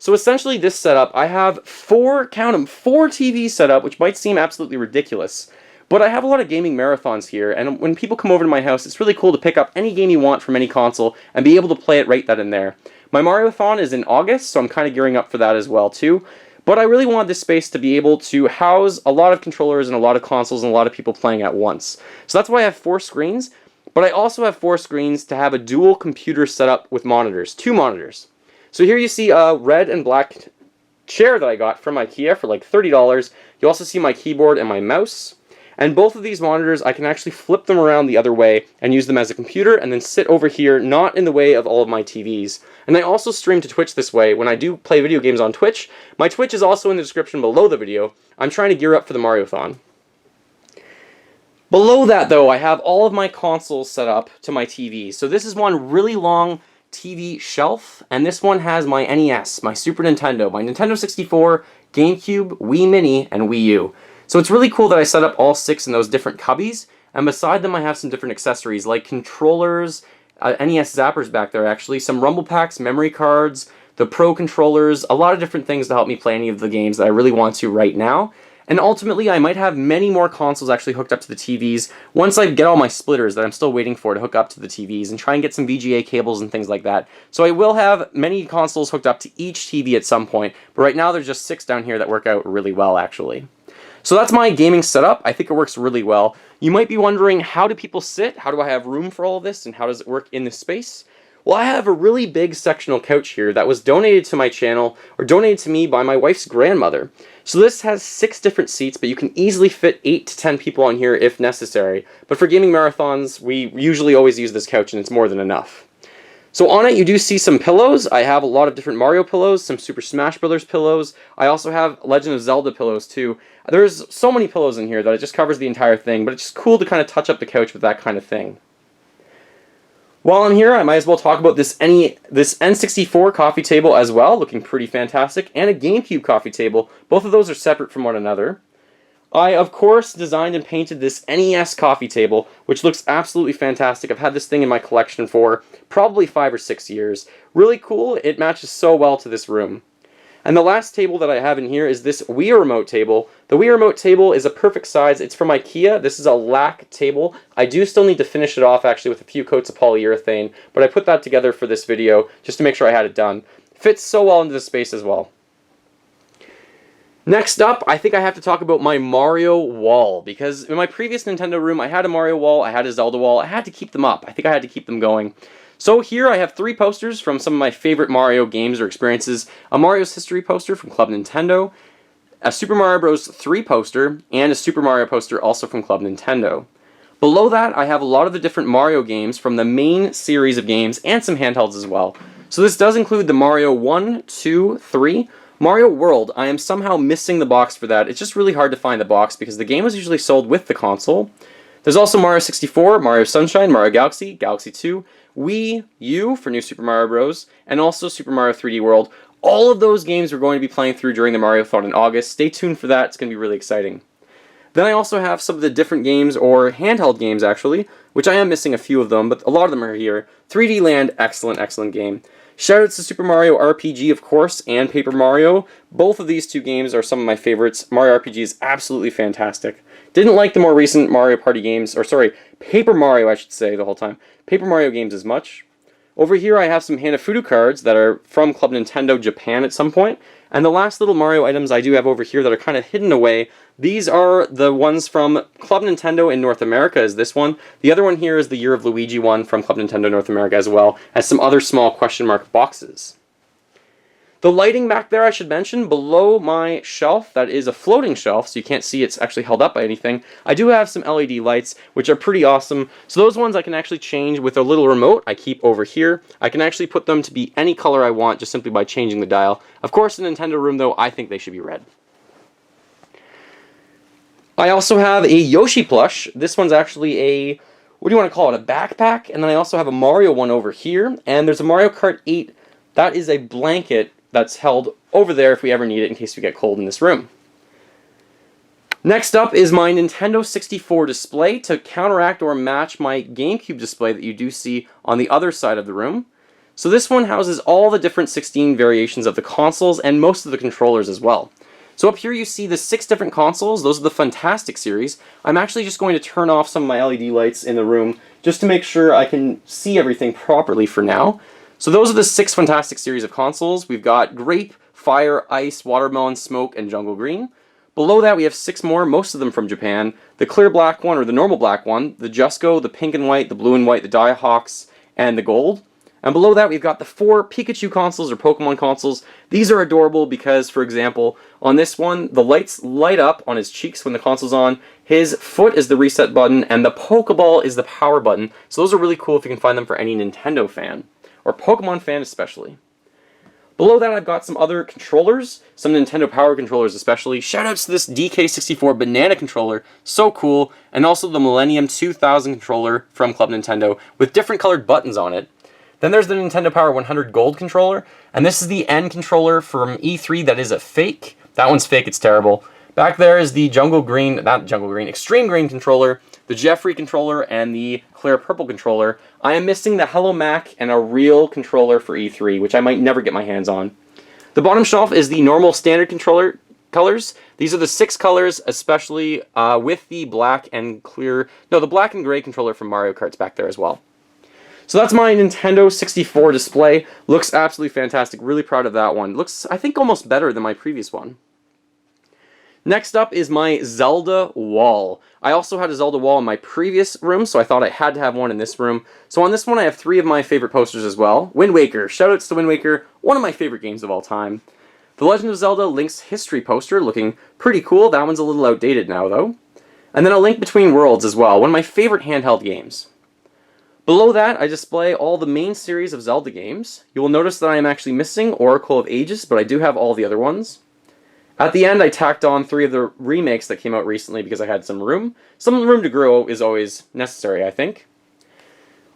So essentially this setup, I have 4 TVs set up, which might seem absolutely ridiculous. But I have a lot of gaming marathons here, and when people come over to my house, it's really cool to pick up any game you want from any console and be able to play it right then and there. My Mario-thon is in August, so I'm kind of gearing up for that as well too. But I really want this space to be able to house a lot of controllers and a lot of consoles and a lot of people playing at once. So that's why I have 4 screens, but I also have 4 screens to have a dual computer setup with monitors, 2 monitors. So here you see a red and black chair that I got from IKEA for like $30. You also see my keyboard and my mouse. And both of these monitors, I can actually flip them around the other way and use them as a computer and then sit over here, not in the way of all of my TVs. And I also stream to Twitch this way when I do play video games on Twitch. My Twitch is also in the description below the video. I'm trying to gear up for the Mario-thon. Below that, though, I have all of my consoles set up to my TV. So this is one really long TV shelf, and this one has my NES, my Super Nintendo, my Nintendo 64, GameCube, Wii Mini, and Wii U. So it's really cool that I set up all 6 in those different cubbies, and beside them I have some different accessories like controllers, NES zappers back there actually, some rumble packs, memory cards, the Pro controllers, a lot of different things to help me play any of the games that I really want to right now. And ultimately, I might have many more consoles actually hooked up to the TVs once I get all my splitters that I'm still waiting for to hook up to the TVs and try and get some VGA cables and things like that. So I will have many consoles hooked up to each TV at some point, but right now there's just 6 down here that work out really well, actually. So that's my gaming setup. I think it works really well. You might be wondering, how do people sit? How do I have room for all of this? And how does it work in this space? Well, I have a really big sectional couch here that was donated to my channel, or donated to me by my wife's grandmother. So this has 6 different seats, but you can easily fit 8 to 10 people on here if necessary. But for gaming marathons, we usually always use this couch, and it's more than enough. So on it, you do see some pillows. I have a lot of different Mario pillows, some Super Smash Bros. Pillows. I also have Legend of Zelda pillows too. There's so many pillows in here that it just covers the entire thing, but it's just cool to kind of touch up the couch with that kind of thing. While I'm here, I might as well talk about this N64 coffee table as well, looking pretty fantastic, and a GameCube coffee table. Both of those are separate from one another. I, of course, designed and painted this NES coffee table, which looks absolutely fantastic. I've had this thing in my collection for probably 5 or 6 years. Really cool. It matches so well to this room. And the last table that I have in here is this Wii Remote table. The Wii Remote table is a perfect size. It's from IKEA. This is a lac table. I do still need to finish it off actually with a few coats of polyurethane, but I put that together for this video just to make sure I had it done. Fits so well into the space as well. Next up, I think I have to talk about my Mario wall, because in my previous Nintendo room, I had a Mario wall, I had a Zelda wall, I had to keep them up. I think I had to keep them going. So here I have 3 posters from some of my favorite Mario games or experiences, a Mario's History poster from Club Nintendo, a Super Mario Bros. 3 poster, and a Super Mario poster also from Club Nintendo. Below that, I have a lot of the different Mario games from the main series of games, and some handhelds as well. So this does include the Mario 1, 2, 3, Mario World. I am somehow missing the box for that. It's just really hard to find the box because the game was usually sold with the console. There's also Mario 64, Mario Sunshine, Mario Galaxy, Galaxy 2, Wii U for New Super Mario Bros., and also Super Mario 3D World. All of those games we're going to be playing through during the Mario-thon in August. Stay tuned for that. It's going to be really exciting. Then I also have some of the different games, or handheld games actually, which I am missing a few of them, but a lot of them are here. 3D Land, excellent, excellent game. Shoutouts to Super Mario RPG, of course, and Paper Mario. Both of these 2 games are some of my favorites. Mario RPG is absolutely fantastic. Didn't like the more recent Mario Party games, or sorry, Paper Mario I should say the whole time. Paper Mario games as much. Over here I have some Hanafuda cards that are from Club Nintendo Japan at some point. And the last little Mario items I do have over here that are kind of hidden away, these are the ones from Club Nintendo in North America is this one. The other one here is the Year of Luigi one from Club Nintendo North America as well, as some other small question mark boxes. The lighting back there I should mention, below my shelf, that is a floating shelf, so you can't see it's actually held up by anything. I do have some LED lights, which are pretty awesome. So those ones I can actually change with a little remote I keep over here. I can actually put them to be any color I want just simply by changing the dial. Of course, in the Nintendo room though, I think they should be red. I also have a Yoshi plush. This one's actually a, what do you want to call it, a backpack? And then I also have a Mario one over here, and there's a Mario Kart 8. That is a blanket that's held over there if we ever need it in case we get cold in this room. Next up is my Nintendo 64 display to counteract or match my GameCube display that you do see on the other side of the room. So this one houses all the different 16 variations of the consoles and most of the controllers as well. So up here you see the 6 different consoles. Those are the Fantastic series. I'm actually just going to turn off some of my LED lights in the room just to make sure I can see everything properly for now. So those are the 6 Fantastic series of consoles. We've got Grape, Fire, Ice, Watermelon, Smoke, and Jungle Green. Below that we have 6 more, most of them from Japan. The clear black one, or the normal black one, the Jusco, the pink and white, the blue and white, the Diahawks, and the gold. And below that we've got the 4 Pikachu consoles, or Pokemon consoles. These are adorable because, for example, on this one, the lights light up on his cheeks when the console's on, his foot is the reset button, and the Pokeball is the power button. So those are really cool if you can find them for any Nintendo fan, or Pokemon fan especially. Below that I've got some other controllers, some Nintendo Power controllers especially. Shoutouts to this DK64 banana controller, so cool, and also the Millennium 2000 controller from Club Nintendo with different colored buttons on it. Then there's the Nintendo Power 100 Gold controller, and this is the N controller from E3 that is a fake. That one's fake, it's terrible. Back there is the Extreme Green controller, the Jeffrey controller, and the Clear Purple controller. I am missing the Hello Mac and a real controller for E3, which I might never get my hands on. The bottom shelf is the normal standard controller. colors. These are the 6 colors, especially with the black and the black and gray controller from Mario Kart's back there as well. So that's my Nintendo 64 display. Looks absolutely fantastic. Really proud of that one. Looks, I think, almost better than my previous one. Next up is my Zelda wall. I also had a Zelda wall in my previous room, so I thought I had to have one in this room. So on this one, I have 3 of my favorite posters as well. Wind Waker. Shoutouts to Wind Waker, one of my favorite games of all time. The Legend of Zelda Link's History poster, looking pretty cool. That one's a little outdated now, though. And then a Link Between Worlds as well, one of my favorite handheld games. Below that, I display all the main series of Zelda games. You will notice that I am actually missing Oracle of Ages, but I do have all the other ones. At the end, I tacked on 3 of the remakes that came out recently because I had some room. Some room to grow is always necessary, I think.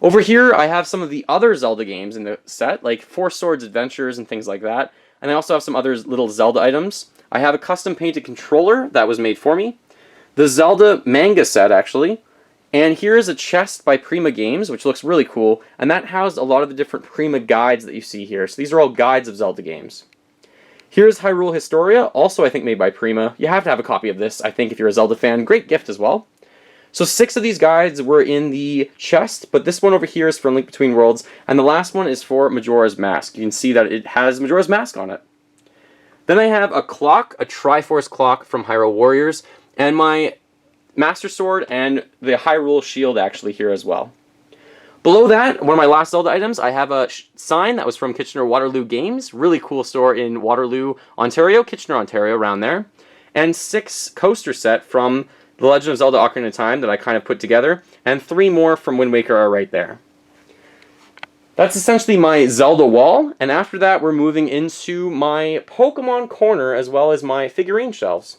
Over here, I have some of the other Zelda games in the set, like Four Swords Adventures and things like that. And I also have some other little Zelda items. I have a custom painted controller that was made for me. The Zelda manga set, actually. And here is a chest by Prima Games, which looks really cool, and that housed a lot of the different Prima guides that you see here. So these are all guides of Zelda games. Here's Hyrule Historia, also I think made by Prima. You have to have a copy of this, I think, if you're a Zelda fan. Great gift as well. So 6 of these guides were in the chest, but this one over here is for Link Between Worlds, and the last one is for Majora's Mask. You can see that it has Majora's Mask on it. Then I have a clock, a Triforce clock from Hyrule Warriors, and my Master Sword and the Hyrule Shield actually here as well. Below that, one of my last Zelda items, I have a sign that was from Kitchener-Waterloo Games. Really cool store in Waterloo, Ontario, Kitchener, Ontario, around there. And 6 coaster set from The Legend of Zelda Ocarina of Time that I kind of put together. And 3 more from Wind Waker are right there. That's essentially my Zelda wall. And after that, we're moving into my Pokemon corner as well as my figurine shelves.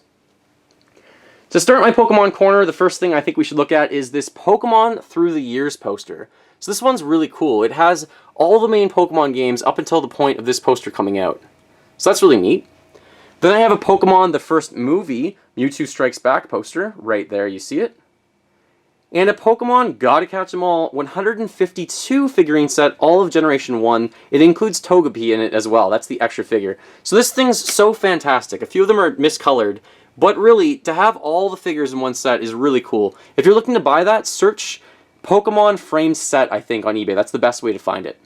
To start my Pokemon corner, the first thing I think we should look at is this Pokemon Through the Years poster. So this one's really cool. It has all the main Pokemon games up until the point of this poster coming out. So that's really neat. Then I have a Pokemon the First Movie, Mewtwo Strikes Back poster. Right there, you see it. And a Pokemon Gotta Catch 'Em All 152 figurine set, all of Generation 1. It includes Togepi in it as well. That's the extra figure. So this thing's so fantastic. A few of them are miscolored. But really, to have all the figures in one set is really cool. If you're looking to buy that, search Pokemon Framed Set, I think, on eBay. That's the best way to find it.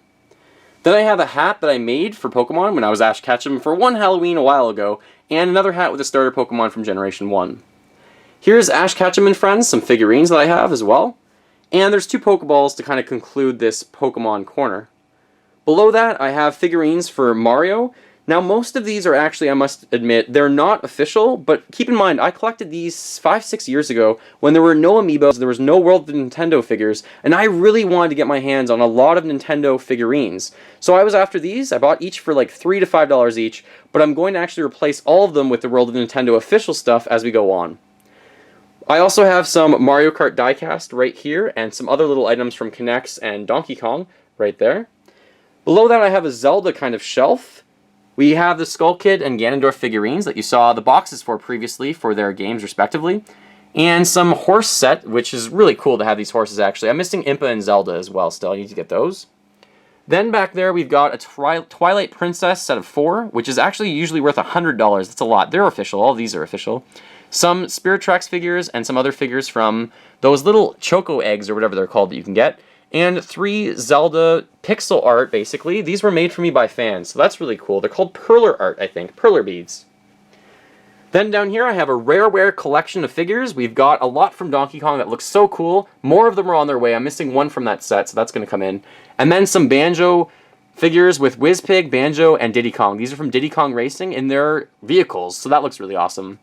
Then I have a hat that I made for Pokemon when I was Ash Ketchum for one Halloween a while ago, and another hat with a starter Pokemon from Generation 1. Here's Ash Ketchum and Friends, some figurines that I have as well. And there's 2 Pokeballs to kind of conclude this Pokemon corner. Below that, I have figurines for Mario. Now, most of these are actually, I must admit, they're not official, but keep in mind, I collected these 5-6 years ago when there were no Amiibos, there was no World of Nintendo figures, and I really wanted to get my hands on a lot of Nintendo figurines. So I was after these. I bought each for like $3 to $5 each, but I'm going to actually replace all of them with the World of Nintendo official stuff as we go on. I also have some Mario Kart diecast right here, and some other little items from K'NEX and Donkey Kong right there. Below that, I have a Zelda kind of shelf. We have the Skull Kid and Ganondorf figurines that you saw the boxes for previously for their games respectively. And some horse set, which is really cool to have these horses actually. I'm missing Impa and Zelda as well still. I need to get those. Then back there we've got a Twilight Princess set of 4, which is actually usually worth $100. That's a lot. They're official. All these are official. Some Spirit Tracks figures and some other figures from those little Choco eggs or whatever they're called that you can get. And 3 Zelda pixel art, basically. These were made for me by fans, so that's really cool. They're called Perler art, I think. Perler beads. Then down here I have a Rareware collection of figures. We've got a lot from Donkey Kong that looks so cool. More of them are on their way. I'm missing one from that set, so that's going to come in. And then some Banjo figures with Wizpig, Banjo, and Diddy Kong. These are from Diddy Kong Racing in their vehicles, so that looks really awesome.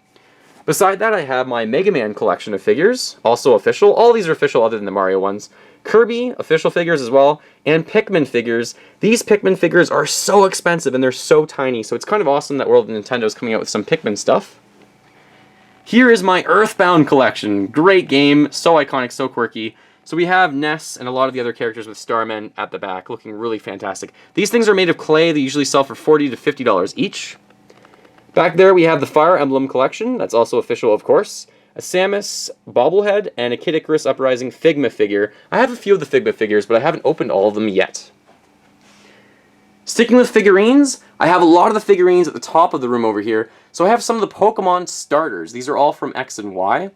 Beside that, I have my Mega Man collection of figures, also official. All these are official other than the Mario ones. Kirby, official figures as well, and Pikmin figures. These Pikmin figures are so expensive and they're so tiny, so it's kind of awesome that World of Nintendo is coming out with some Pikmin stuff. Here is my Earthbound collection. Great game, so iconic, so quirky. So we have Ness and a lot of the other characters with Starmen at the back, looking really fantastic. These things are made of clay. They usually sell for $40 to $50 each. Back there we have the Fire Emblem collection. That's also official, of course. A Samus bobblehead, and a Kid Icarus Uprising Figma figure. I have a few of the Figma figures, but I haven't opened all of them yet. Sticking with figurines, I have a lot of the figurines at the top of the room over here. So I have some of the Pokemon starters. These are all from X and Y.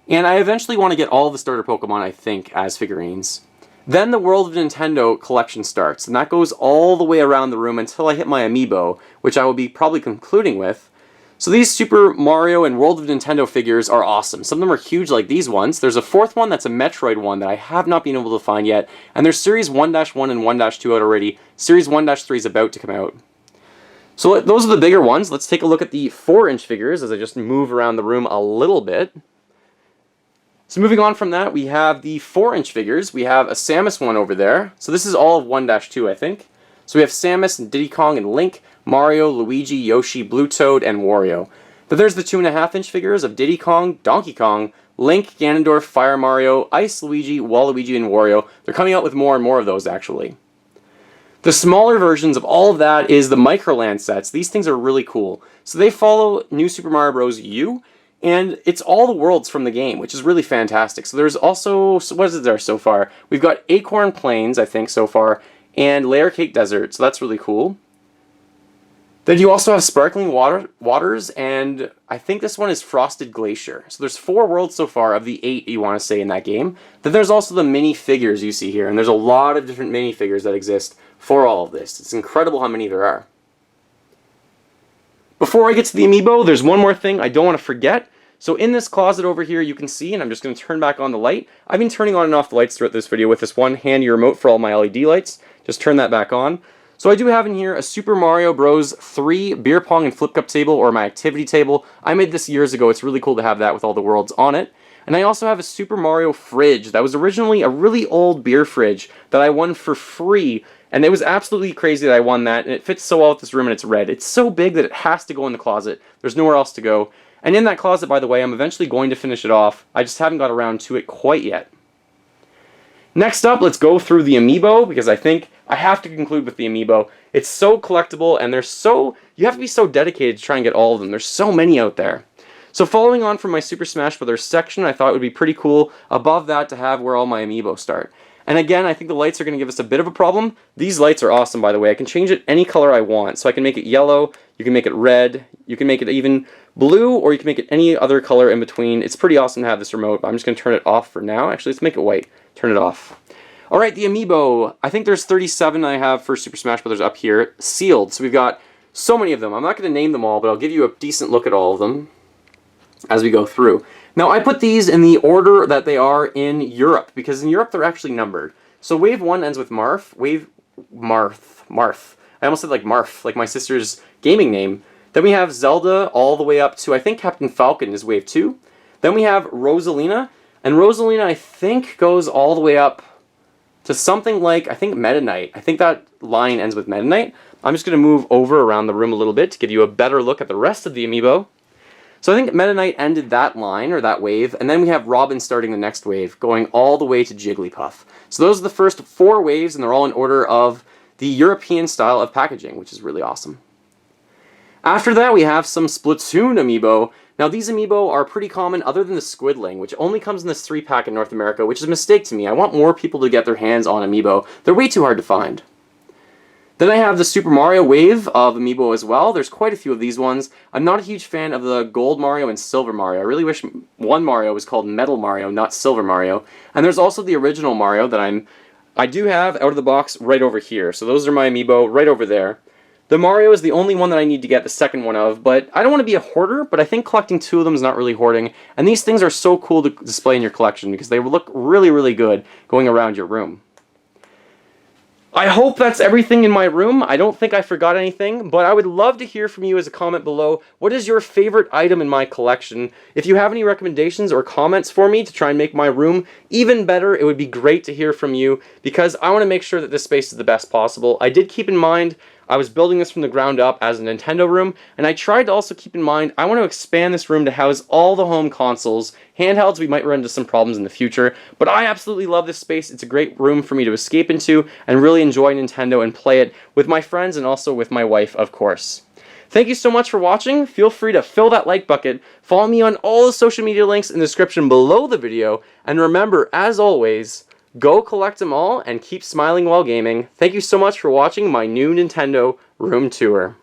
And I eventually want to get all the starter Pokemon, I think, as figurines. Then the World of Nintendo collection starts, and that goes all the way around the room until I hit my Amiibo, which I will be probably concluding with. So these Super Mario and World of Nintendo figures are awesome. Some of them are huge like these ones. There's a fourth one that's a Metroid one that I have not been able to find yet. And there's Series 1-1 and 1-2 out already. Series 1-3 is about to come out. So those are the bigger ones. Let's take a look at the 4-inch figures as I just move around the room a little bit. So moving on from that, we have the 4-inch figures. We have a Samus one over there. So this is all of 1-2, I think. So we have Samus and Diddy Kong and Link, Mario, Luigi, Yoshi, Blue Toad, and Wario. Then there's the 2.5-inch figures of Diddy Kong, Donkey Kong, Link, Ganondorf, Fire Mario, Ice Luigi, Waluigi, and Wario. They're coming out with more and more of those, actually. The smaller versions of all of that is the Microland sets. These things are really cool. So they follow New Super Mario Bros. U, and it's all the worlds from the game, which is really fantastic. So there's also, what is there so far? We've got Acorn Plains, I think, so far, and Layer Cake Desert, so that's really cool. Then you also have Sparkling Waters, and I think this one is Frosted Glacier. So there's 4 worlds so far of the 8 you want to say in that game. Then there's also the minifigures you see here, and there's a lot of different minifigures that exist for all of this. It's incredible how many there are. Before I get to the Amiibo, there's one more thing I don't want to forget. So in this closet over here you can see, and I'm just going to turn back on the light. I've been turning on and off the lights throughout this video with this one handy remote for all my LED lights. Just turn that back on. So I do have in here a Super Mario Bros. 3 beer pong and flip cup table, or my activity table. I made this years ago. It's really cool to have that with all the worlds on it. And I also have a Super Mario fridge that was originally a really old beer fridge that I won for free. And it was absolutely crazy that I won that, and it fits so well with this room, and it's red. It's so big that it has to go in the closet. There's nowhere else to go. And in that closet, by the way, I'm eventually going to finish it off. I just haven't got around to it quite yet. Next up, let's go through the Amiibo, because I think I have to conclude with the Amiibo. It's so collectible, and you have to be so dedicated to try and get all of them. There's so many out there. So following on from my Super Smash Bros. Section, I thought it would be pretty cool above that to have where all my Amiibo start. And again, I think the lights are going to give us a bit of a problem. These lights are awesome, by the way. I can change it any color I want. So I can make it yellow, you can make it red, you can make it even blue, or you can make it any other color in between. It's pretty awesome to have this remote, but I'm just going to turn it off for now. Actually, let's make it white. Turn it off. Alright, the Amiibo. I think there's 37 I have for Super Smash Bros. Up here, sealed. So we've got so many of them. I'm not going to name them all, but I'll give you a decent look at all of them as we go through. Now, I put these in the order that they are in Europe, because in Europe they're actually numbered. So Wave 1 ends with Marth. Marth. I almost said like Marth, like my sister's gaming name. Then we have Zelda all the way up to, I think Captain Falcon is Wave 2. Then we have Rosalina, and Rosalina I think goes all the way up to something like, I think Meta Knight. I think that line ends with Meta Knight. I'm just going to move over around the room a little bit to give you a better look at the rest of the Amiibo. So I think Meta Knight ended that line, or that wave, and then we have Robin starting the next wave, going all the way to Jigglypuff. So those are the first 4 waves, and they're all in order of the European style of packaging, which is really awesome. After that, we have some Splatoon Amiibo. Now, these Amiibo are pretty common other than the Squidling, which only comes in this 3-pack in North America, which is a mistake to me. I want more people to get their hands on Amiibo. They're way too hard to find. Then I have the Super Mario wave of Amiibo as well. There's quite a few of these ones. I'm not a huge fan of the Gold Mario and Silver Mario. I really wish one Mario was called Metal Mario, not Silver Mario. And there's also the original Mario that I do have out of the box right over here. So those are my Amiibo right over there. The Mario is the only one that I need to get the second one of, but I don't want to be a hoarder, but I think collecting 2 of them is not really hoarding. And these things are so cool to display in your collection because they look really, really good going around your room. I hope that's everything in my room. I don't think I forgot anything, but I would love to hear from you as a comment below. What is your favorite item in my collection? If you have any recommendations or comments for me to try and make my room even better, it would be great to hear from you because I want to make sure that this space is the best possible. I did keep in mind I was building this from the ground up as a Nintendo room, and I tried to also keep in mind I want to expand this room to house all the home consoles. Handhelds, we might run into some problems in the future, but I absolutely love this space. It's a great room for me to escape into and really enjoy Nintendo and play it with my friends and also with my wife, of course. Thank you so much for watching. Feel free to fill that like bucket. Follow me on all the social media links in the description below the video, and remember, as always, go collect them all and keep smiling while gaming. Thank you so much for watching my new Nintendo room tour.